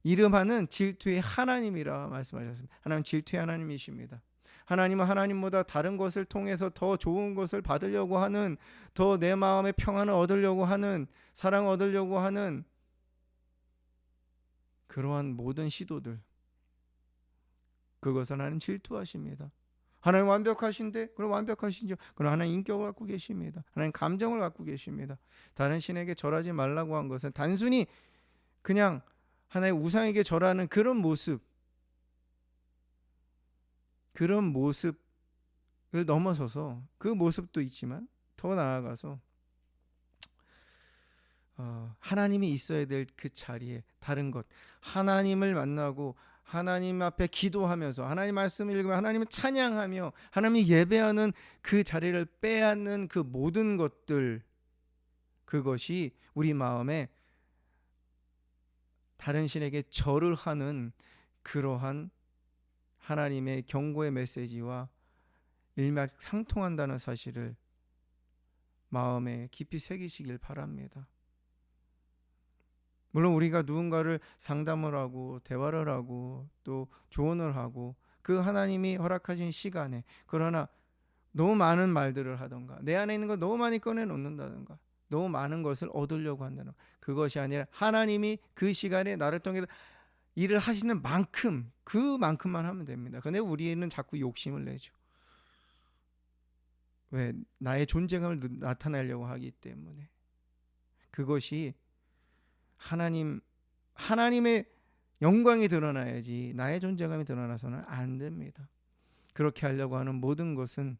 이름하는 질투의 하나님이라 말씀하셨습니다. 하나님 질투의 하나님이십니다. 하나님은 하나님보다 다른 것을 통해서 더 좋은 것을 받으려고 하는, 더 내 마음의 평안을 얻으려고 하는, 사랑을 얻으려고 하는 그러한 모든 시도들, 그것은 하나님 질투하십니다. 하나님 완벽하신데, 그럼 완벽하시죠. 그럼 하나님 인격을 갖고 계십니다. 하나님 감정을 갖고 계십니다. 다른 신에게 절하지 말라고 한 것은 단순히 그냥 하나의 우상에게 절하는 그런 모습을 넘어서서, 그 모습도 있지만 더 나아가서 하나님이 있어야 될 그 자리에 다른 것, 하나님을 만나고 하나님 앞에 기도하면서 하나님 말씀을 읽으며 하나님을 찬양하며 하나님이 예배하는 그 자리를 빼앗는 그 모든 것들, 그것이 우리 마음에 다른 신에게 절을 하는 그러한 하나님의 경고의 메시지와 일맥상통한다는 사실을 마음에 깊이 새기시길 바랍니다. 물론 우리가 누군가를 상담을 하고 대화를 하고 또 조언을 하고 그 하나님이 허락하신 시간에, 그러나 너무 많은 말들을 하던가 내 안에 있는 거 너무 많이 꺼내놓는다던가 너무 많은 것을 얻으려고 한다는, 그것이 아니라 하나님이 그 시간에 나를 통해 일을 하시는 만큼, 그만큼만 하면 됩니다. 근데 우리는 자꾸 욕심을 내죠. 왜? 나의 존재감을 나타내려고 하기 때문에. 그것이 하나님 하나님의 영광이 드러나야지 나의 존재감이 드러나서는 안 됩니다. 그렇게 하려고 하는 모든 것은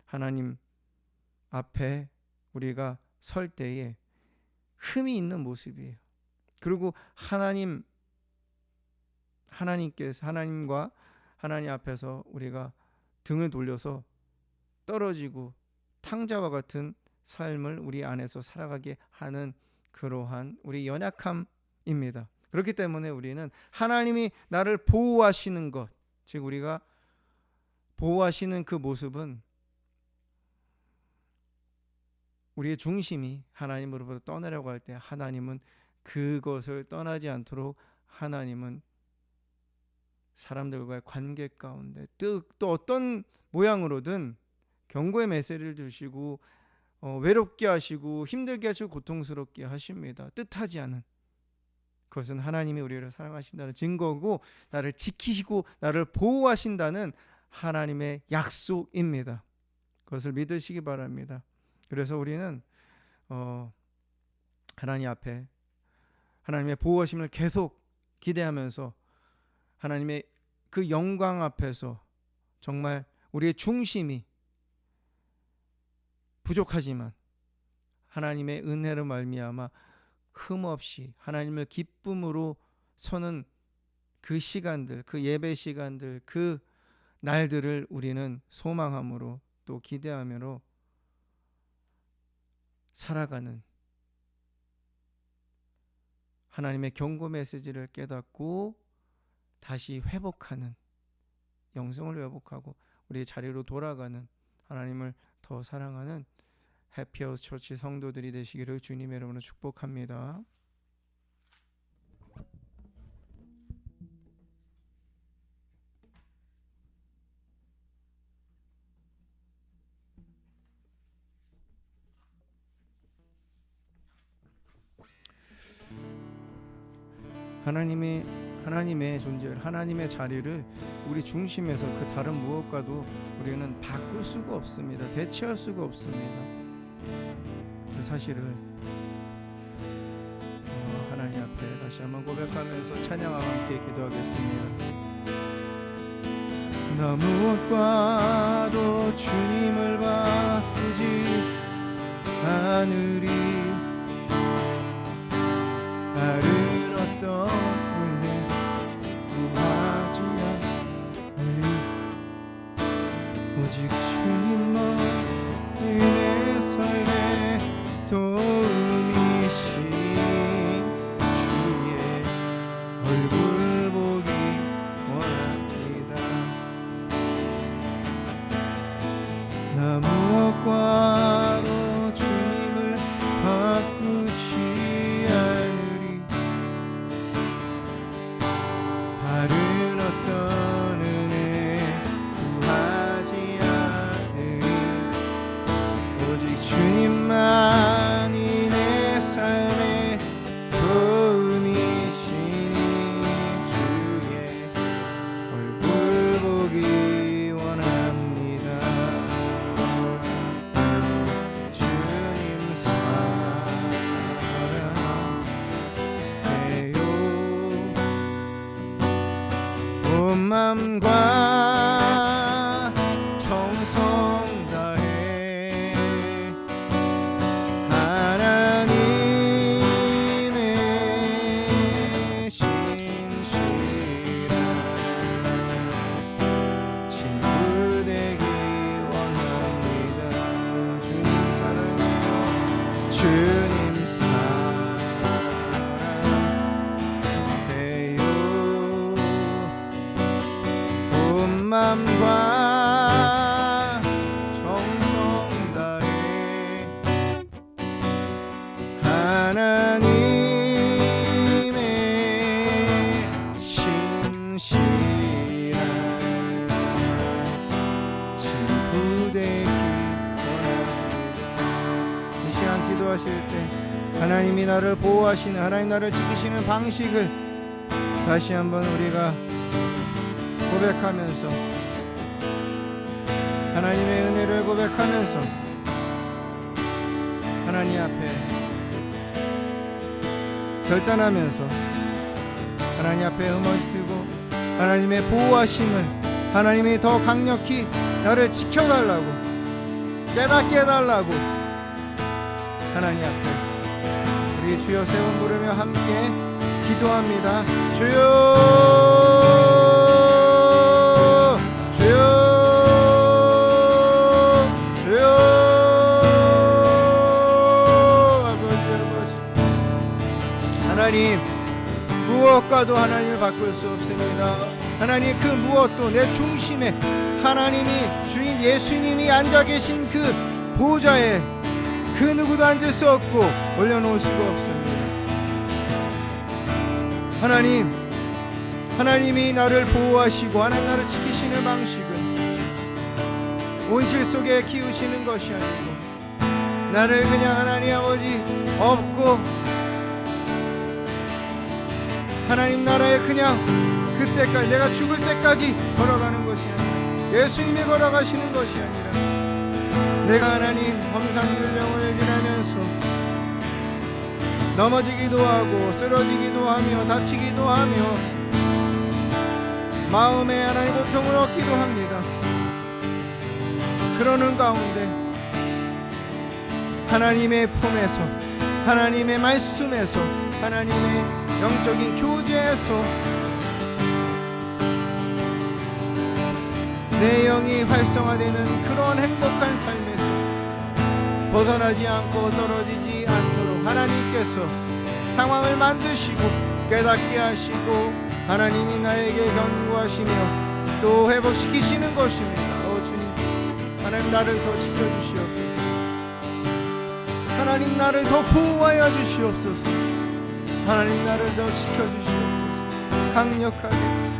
하나님 앞에 우리가 설 때에 흠이 있는 모습이에요. 그리고 하나님과 하나님 앞에서 우리가 등을 돌려서 떨어지고 탕자와 같은 삶을 우리 안에서 살아가게 하는 그러한 우리 연약함입니다. 그렇기 때문에 우리는 하나님이 나를 보호하시는 것, 즉 우리가 보호하시는 그 모습은 우리의 중심이 하나님으로부터 떠나려고 할 때 하나님은 그것을 떠나지 않도록 하나님은 사람들과의 관계 가운데 또 어떤 모양으로든 경고의 메시지를 주시고 외롭게 하시고 힘들게 하시고 고통스럽게 하십니다. 뜻하지 않은 그것은 하나님이 우리를 사랑하신다는 증거고 나를 지키시고 나를 보호하신다는 하나님의 약속입니다. 그것을 믿으시기 바랍니다. 그래서 우리는 하나님 앞에 하나님의 보호하심을 계속 기대하면서 하나님의 그 영광 앞에서 정말 우리의 중심이 부족하지만 하나님의 은혜로 말미암아 흠없이 하나님을 기쁨으로 서는 그 시간들, 그 예배 시간들, 그 날들을 우리는 소망함으로 또 기대하므로 살아가는 하나님의 경고 메시지를 깨닫고 다시 회복하는, 영성을 회복하고 우리의 자리로 돌아가는, 하나님을 더 사랑하는 해피하우스 처치 성도들이 되시기를 주님의 이름으로 축복합니다. 하나님의 존재를, 하나님의 자리를 우리 중심에서 그 다른 무엇과도 우리는 바꿀 수가 없습니다. 대체할 수가 없습니다. 그 사실을 하나님 앞에 다시 한번 고백하면서 찬양과 함께 기도하겠습니다. 나 무엇과도 주님을 바꾸지 않으리. 다른 어떤 은혜 구하지 않으리. 오직 주님만 내 삶에 도움이신 주의 얼굴 보기 원합니다. 나 무엇과도 주님을 바꾸지 않으리. 다른 어떤 은혜 구하지 않으리. 오직 주님만이 내 삶의 도움이시니 주의 얼굴 보기 원합니다. 주님 사랑해요. 온 맘과 정성 다해 하나님의 신실한 친구 되기 원합니다. 주님 사랑해요. 주님 사랑해요. 온 맘과 정성 다해 하나님의 신실한 친구 되기 원합니다. 이 시간 기도하실 때 하나님이 나를 보호하시는, 하나님 나를 지키시는 방식을 다시 한번 우리가 고백하면서, 하나님의 은혜를 고백하면서 하나님 앞에 결단하면서 하나님 앞에 흠을 하나님의 보호하심을 하나님이 더 강력히 나를 지켜달라고 깨닫게 해달라고 하나님 앞에 우리 주여 세 번 부르며 함께 기도합니다. 주여 주여 주여 아버지 하나님 무엇과도 하나님을 바꿀 수 없습니다. 하나님 그 무엇도 내 중심에 하나님이 주인 예수님이 앉아 계신 그 보좌에 그 누구도 앉을 수 없고 올려놓을 수가 없습니다. 하나님이 나를 보호하시고 하나님 나를 지키시는 방식은 온실 속에 키우시는 것이 아니고 나를 그냥 하나님 아버지 업고 하나님 나라에 그냥 그때까지 내가 죽을 때까지 걸어가는 것이 아니라 예수님이 걸어가시는 것이 아니라 내가 하나님 험산율령을 지나면서 넘어지기도 하고 쓰러지기도 하며 다치기도 하며 마음에 하나님 고통을 얻기도 합니다. 그러는 가운데 하나님의 품에서 하나님의 말씀에서 하나님의 영적인 교제에서 내 영이 활성화되는 그런 행복한 삶에서 벗어나지 않고 떨어지지 않도록 하나님께서 상황을 만드시고 깨닫게 하시고 하나님이 나에게 경고하시며 또 회복시키시는 것입니다. 주님 하나님 나를 더 지켜주시옵소서. 하나님 나를 더 보호하여 주시옵소서. 하나님 나를 더 지켜주시옵소서. 강력하게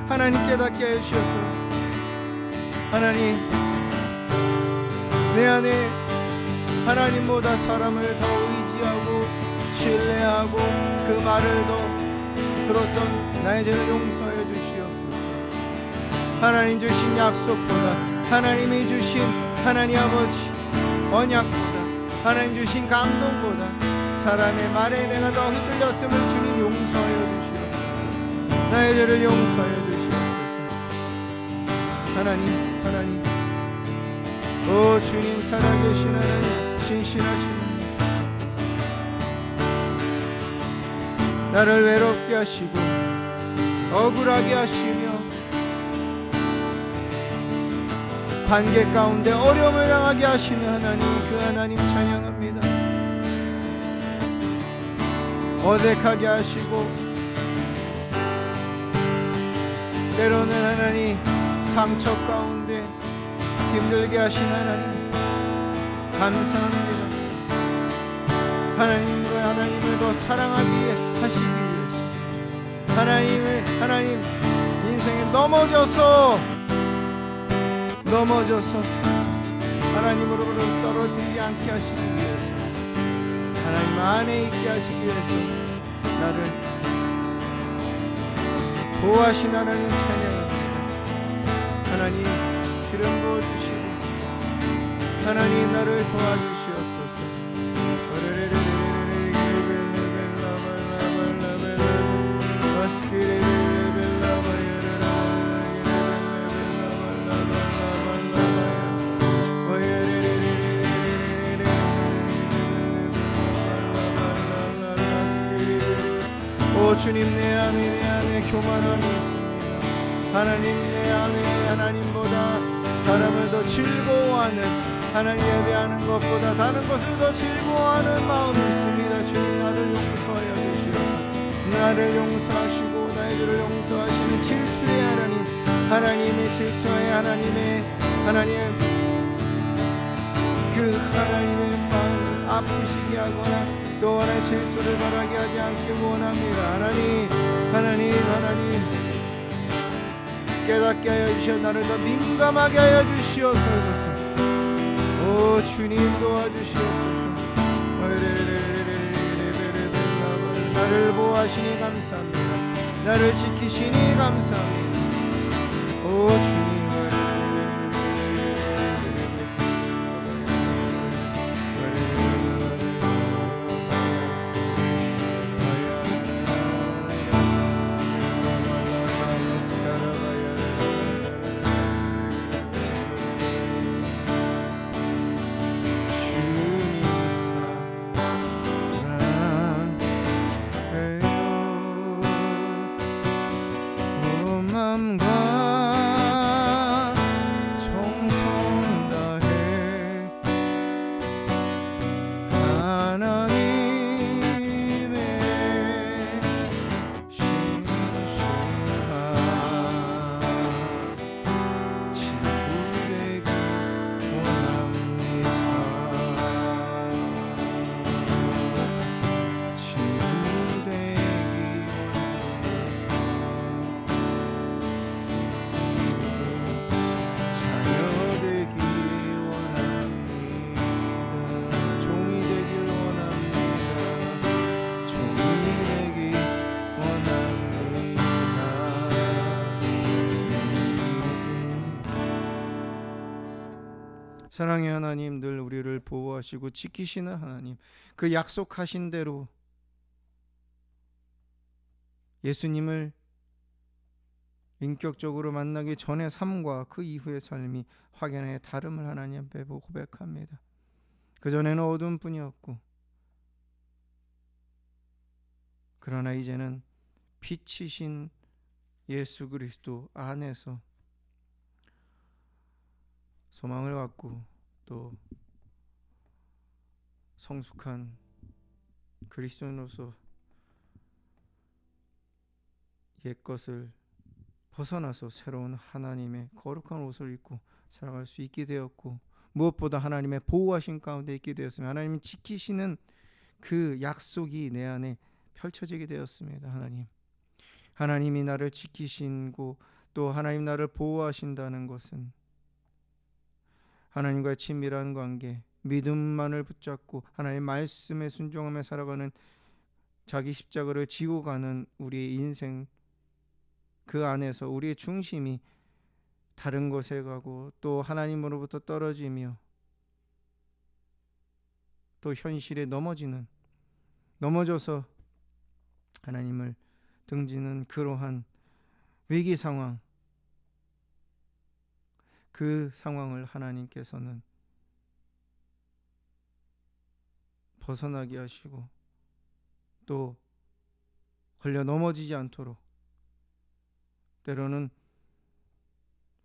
하나님 깨닫게 하여 주시옵소서. 하나님 내 안에 하나님보다 사람을 더 의지하고 신뢰하고 그 말을 더 들었던 나의 죄를 용서해 주시옵소서. 하나님 주신 약속보다 하나님이 주신 하나님 아버지 언약보다 하나님 주신 감동보다 사람의 말에 내가 더 휘둘렸음을 주님 용서해 주시옵소서. 나의 죄를 용서해 주시옵소서. 하나님 오 주님 살아계신 하나님 신실하신 나를 외롭게 하시고 억울하게 하시며 관계 가운데 어려움을 당하게 하시는 하나님 그 하나님 찬양합니다. 어색하게 하시고 때로는 하나님 상처 가운데 힘들게 하신 하나님 감사합니다. 하나님을 더 사랑하기에 하시기 위해서 하나님 인생에 넘어져서 하나님으로부터 떨어지지 않게 하시기 위해서 하나님 안에 있게 하시기 위해서 나를 보호하신 하나님 찬양합니다. 하나님 기름 부어주시고 하나님 나를 도와주시옵소서. 오 주님 내 안에 교만함이 있습니다. 하나님 내 안에 하나님보다 사람을 더 즐거워하는 하나님 예배하는 것보다 다른 것을 더 즐거워하는 마음이 있습니다. 주님 나를 용서하여 주시옵소서. 나를 용서하시고 나의 죄를 용서하시는 질투의 하나님의 질투의 하나님의 그 하나님의 마음을 아프시게 하거나 또 하나의 질투를 바라게 하지 않길 원합니다. 하나님 깨닫게 하여 주시어 나를 더 민감하게 하여 주시옵소서. 오 주님 도와주시옵소서. 나를 보호하시니 감사합니다. 나를 지키시니 감사합니다. 오 주님 사랑의 하나님, 늘 우리를 보호하시고 지키시는 하나님, 그 약속하신 대로 예수님을 인격적으로 만나기 전의 삶과 그 이후의 삶이 확연하게 다름을 하나님 앞에 고백합니다. 그전에는 어둠뿐이었고, 그러나 이제는 빛이신 예수 그리스도 안에서 소망을 갖고 또 성숙한 그리스도인으로서 옛것을 벗어나서 새로운 하나님의 거룩한 옷을 입고 살아갈 수 있게 되었고, 무엇보다 하나님의 보호하신 가운데 있게 되었으며 하나님이 지키시는 그 약속이 내 안에 펼쳐지게 되었습니다. 하나님이 나를 지키시고 또 하나님 나를 보호하신다는 것은 하나님과의 친밀한 관계, 믿음만을 붙잡고 하나님의 말씀에 순종하며 살아가는, 자기 십자가를 지고 가는 우리의 인생, 그 안에서 우리의 중심이 다른 곳에 가고 또 하나님으로부터 떨어지며 또 현실에 넘어져서 하나님을 등지는 그러한 위기 상황, 그 상황을 하나님께서는 벗어나게 하시고 또 걸려 넘어지지 않도록, 때로는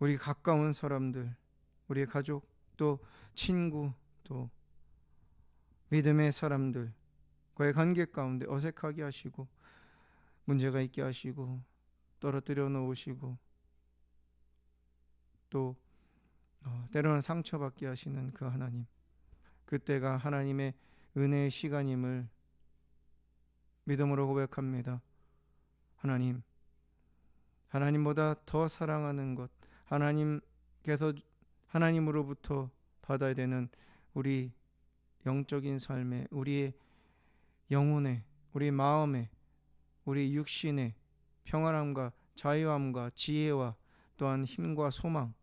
우리 가까운 사람들, 우리의 가족, 또 친구, 또 믿음의 사람들과의 관계 가운데 어색하게 하시고 문제가 있게 하시고 떨어뜨려 놓으시고 또 때로는 상처받게 하시는 그 하나님, 그때가 하나님의 은혜의 시간임을 믿음으로 고백합니다. 하나님보다 더 사랑하는 것, 하나님으로부터 받아야 되는 우리 영적인 삶에, 우리의 영혼에, 우리 마음에, 우리 육신의 평안함과 자유함과 지혜와 또한 힘과 소망,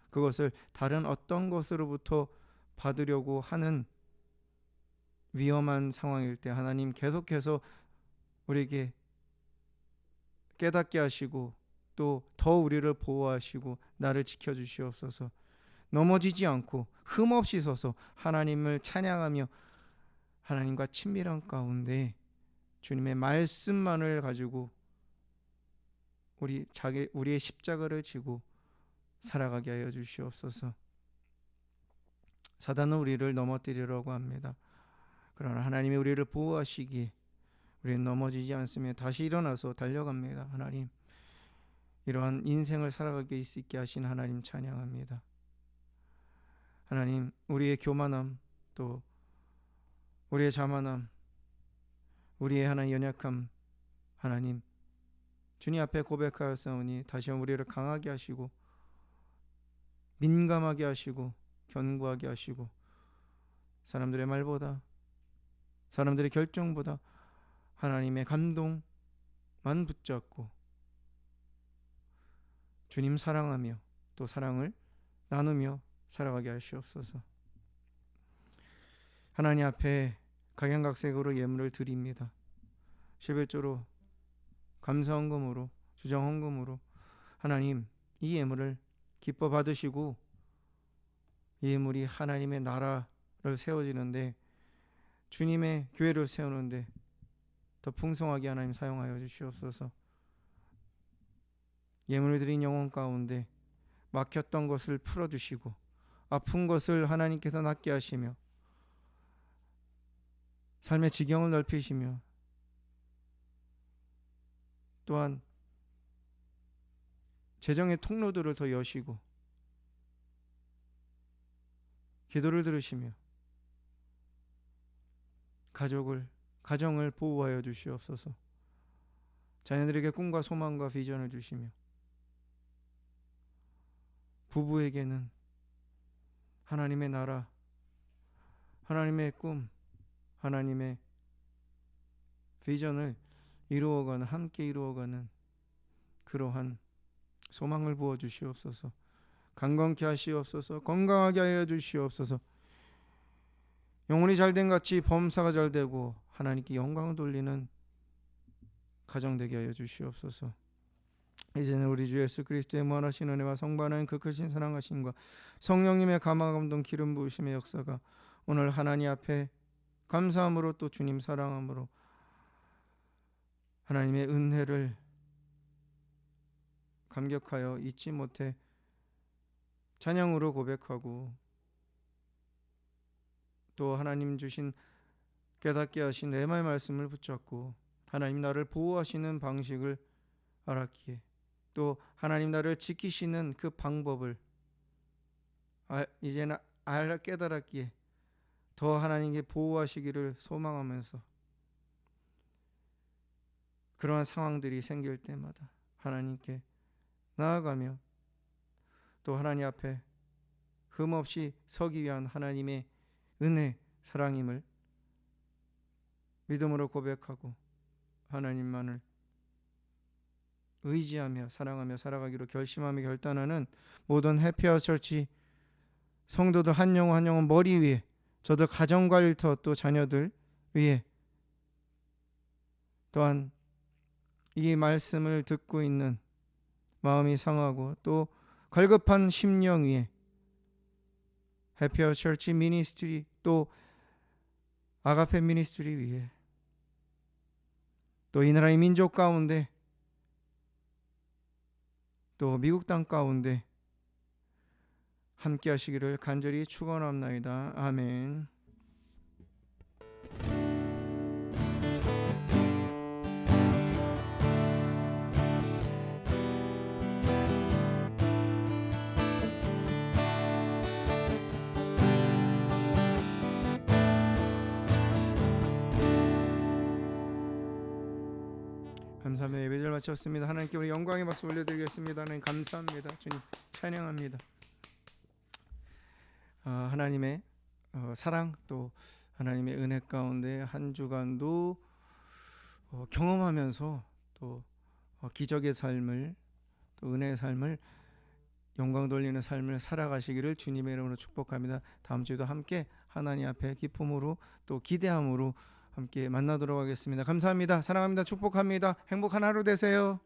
그것을 다른 어떤 것으로부터 받으려고 하는 위험한 상황일 때 하나님 계속해서 우리에게 깨닫게 하시고 또 더 우리를 보호하시고 나를 지켜주시옵소서. 넘어지지 않고 흠없이 서서 하나님을 찬양하며 하나님과 친밀한 가운데 주님의 말씀만을 가지고 우리의 십자가를 지고 살아가게 하여 주시옵소서. 사단은 우리를 넘어뜨리려고 합니다. 그러나 하나님이 우리를 보호하시기에 우리는 넘어지지 않으며 다시 일어나서 달려갑니다. 하나님, 이러한 인생을 살아가게 있게 하신 하나님 찬양합니다. 하나님, 우리의 교만함, 또 우리의 자만함, 우리의 하나님 연약함, 하나님 주님 앞에 고백하였사오니 다시 한번 우리를 강하게 하시고 민감하게 하시고 견고하게 하시고, 사람들의 말보다, 사람들의 결정보다 하나님의 감동만 붙잡고 주님 사랑하며 또 사랑을 나누며 살아가게 하시옵소서. 하나님 앞에 각양각색으로 예물을 드립니다. 11조로 감사헌금으로, 주정헌금으로 하나님, 이 예물을 기뻐 받으시고 이 예물이 하나님의 나라를 세워지는데, 주님의 교회를 세우는데 더 풍성하게 하나님 사용하여 주시옵소서. 예물을 드린 영혼 가운데 막혔던 것을 풀어주시고 아픈 것을 하나님께서 낫게 하시며 삶의 지경을 넓히시며 또한 재정의 통로들을 더 여시고 기도를 들으시며 가정을 보호하여 주시옵소서. 자녀들에게 꿈과 소망과 비전을 주시며 부부에게는 하나님의 나라, 하나님의 꿈, 하나님의 비전을 함께 이루어가는 그러한 소망을 부어 주시옵소서. 강건케 하시옵소서. 건강하게 하여 주시옵소서. 영혼이 잘된 같이 범사가 잘되고 하나님께 영광을 돌리는 가정 되게 하여 주시옵소서. 이제는 우리 주 예수 그리스도의 무한하신 은혜와 성부 하나님 그 크신 사랑하심과 성령님의 감화 감동 기름 부으심의 역사가 오늘 하나님 앞에 감사함으로 또 주님 사랑함으로 하나님의 은혜를 감격하여 잊지 못해 찬양으로 고백하고 또 하나님 주신 깨닫게 하신 레마의 말씀을 붙잡고 하나님 나를 보호하시는 방식을 알았기에 또 하나님 나를 지키시는 그 방법을 이제는 깨달았기에 더 하나님께 보호하시기를 소망하면서 그러한 상황들이 생길 때마다 하나님께 나아가며 또 하나님 앞에 흠없이 서기 위한 하나님의 은혜, 사랑임을 믿음으로 고백하고 하나님만을 의지하며 사랑하며 살아가기로 결심하며 결단하는 모든 해피아웃 처치 성도들 한 영혼 한 영혼 머리 위에 저도 가정과 일터 또 자녀들 위에 또한 이 말씀을 듣고 있는 마음이 상하고 또 걸급한 심령 위에 해피아웃 처치 미니스트리 또 아가페 미니스트리 위에 또 이 나라의 민족 가운데 또 미국 땅 가운데 함께 하시기를 간절히 축원합나이다. 아멘. 감사합니다. 예배를 마쳤습니다. 하나님께 우리 영광의 박수 올려드리겠습니다. 하나님 감사합니다. 주님 찬양합니다. 하나님의 사랑 또 하나님의 은혜 가운데 한 주간도 경험하면서 또 기적의 삶을 또 은혜의 삶을 영광 돌리는 삶을 살아가시기를 주님의 이름으로 축복합니다. 다음 주에도 함께 하나님 앞에 기쁨으로 또 기대함으로 함께 만나도록 하겠습니다. 감사합니다. 사랑합니다. 축복합니다. 행복한 하루 되세요.